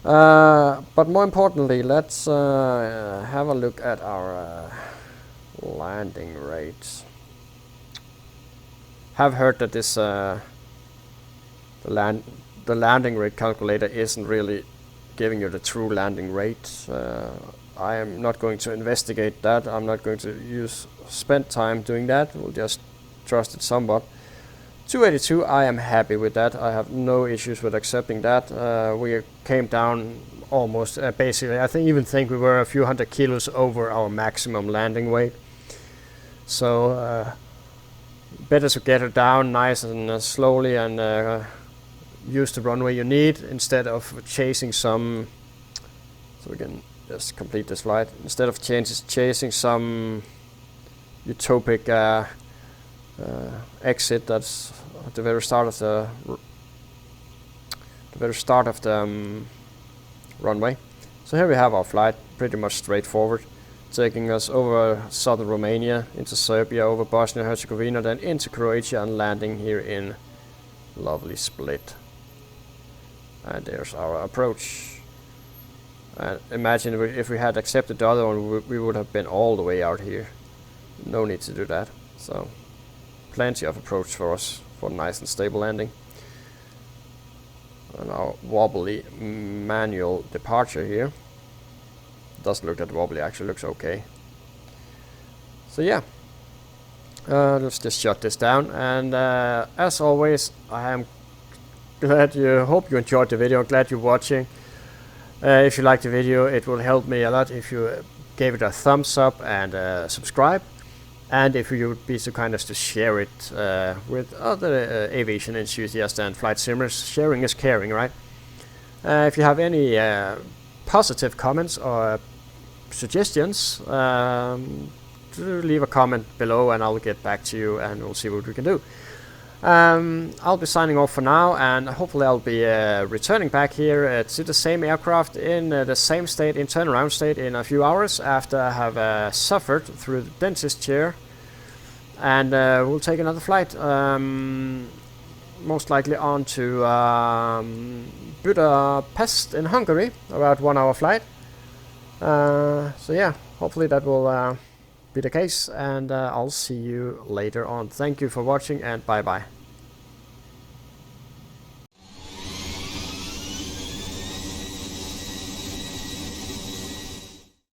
but more importantly, let's have a look at our landing rates. Have heard that this the landing rate calculator isn't really giving you the true landing rate. I am not going to investigate that. I'm not going to spend time doing that. We'll just trust it somewhat. 282, I am happy with that. I have no issues with accepting that. We came down almost, basically, I think we were a few hundred kilos over our maximum landing weight. So better to get her down nice and slowly and use the runway you need instead of chasing some. So we can just complete this flight instead of chasing some utopic exit that's at the very start of the runway. So here we have our flight, pretty much straightforward, taking us over southern Romania, into Serbia, over Bosnia and Herzegovina, then into Croatia, and landing here in lovely Split. And there's our approach. And imagine if we had accepted the other one, we would have been all the way out here. No need to do that. So plenty of approach for us for nice and stable landing. And our wobbly manual departure here doesn't look that wobbly, actually looks okay. So yeah, let's just shut this down. And as always, I am hope you enjoyed the video. Glad you're watching. If you liked the video, it will help me a lot if you gave it a thumbs up and subscribe. and if you would be so kind as to share it with other aviation enthusiasts and flight simmers. Sharing is caring, right? If you have any positive comments or suggestions, leave a comment below and I'll get back to you and we'll see what we can do. I'll be signing off for now, and hopefully I'll be returning back here to the same aircraft in the same state, in turnaround state, in a few hours after I have suffered through the dentist chair, and we'll take another flight, most likely on to Budapest in Hungary, about 1 hour flight. So yeah, hopefully that will be the case, and I'll see you later on. Thank you for watching, and bye bye.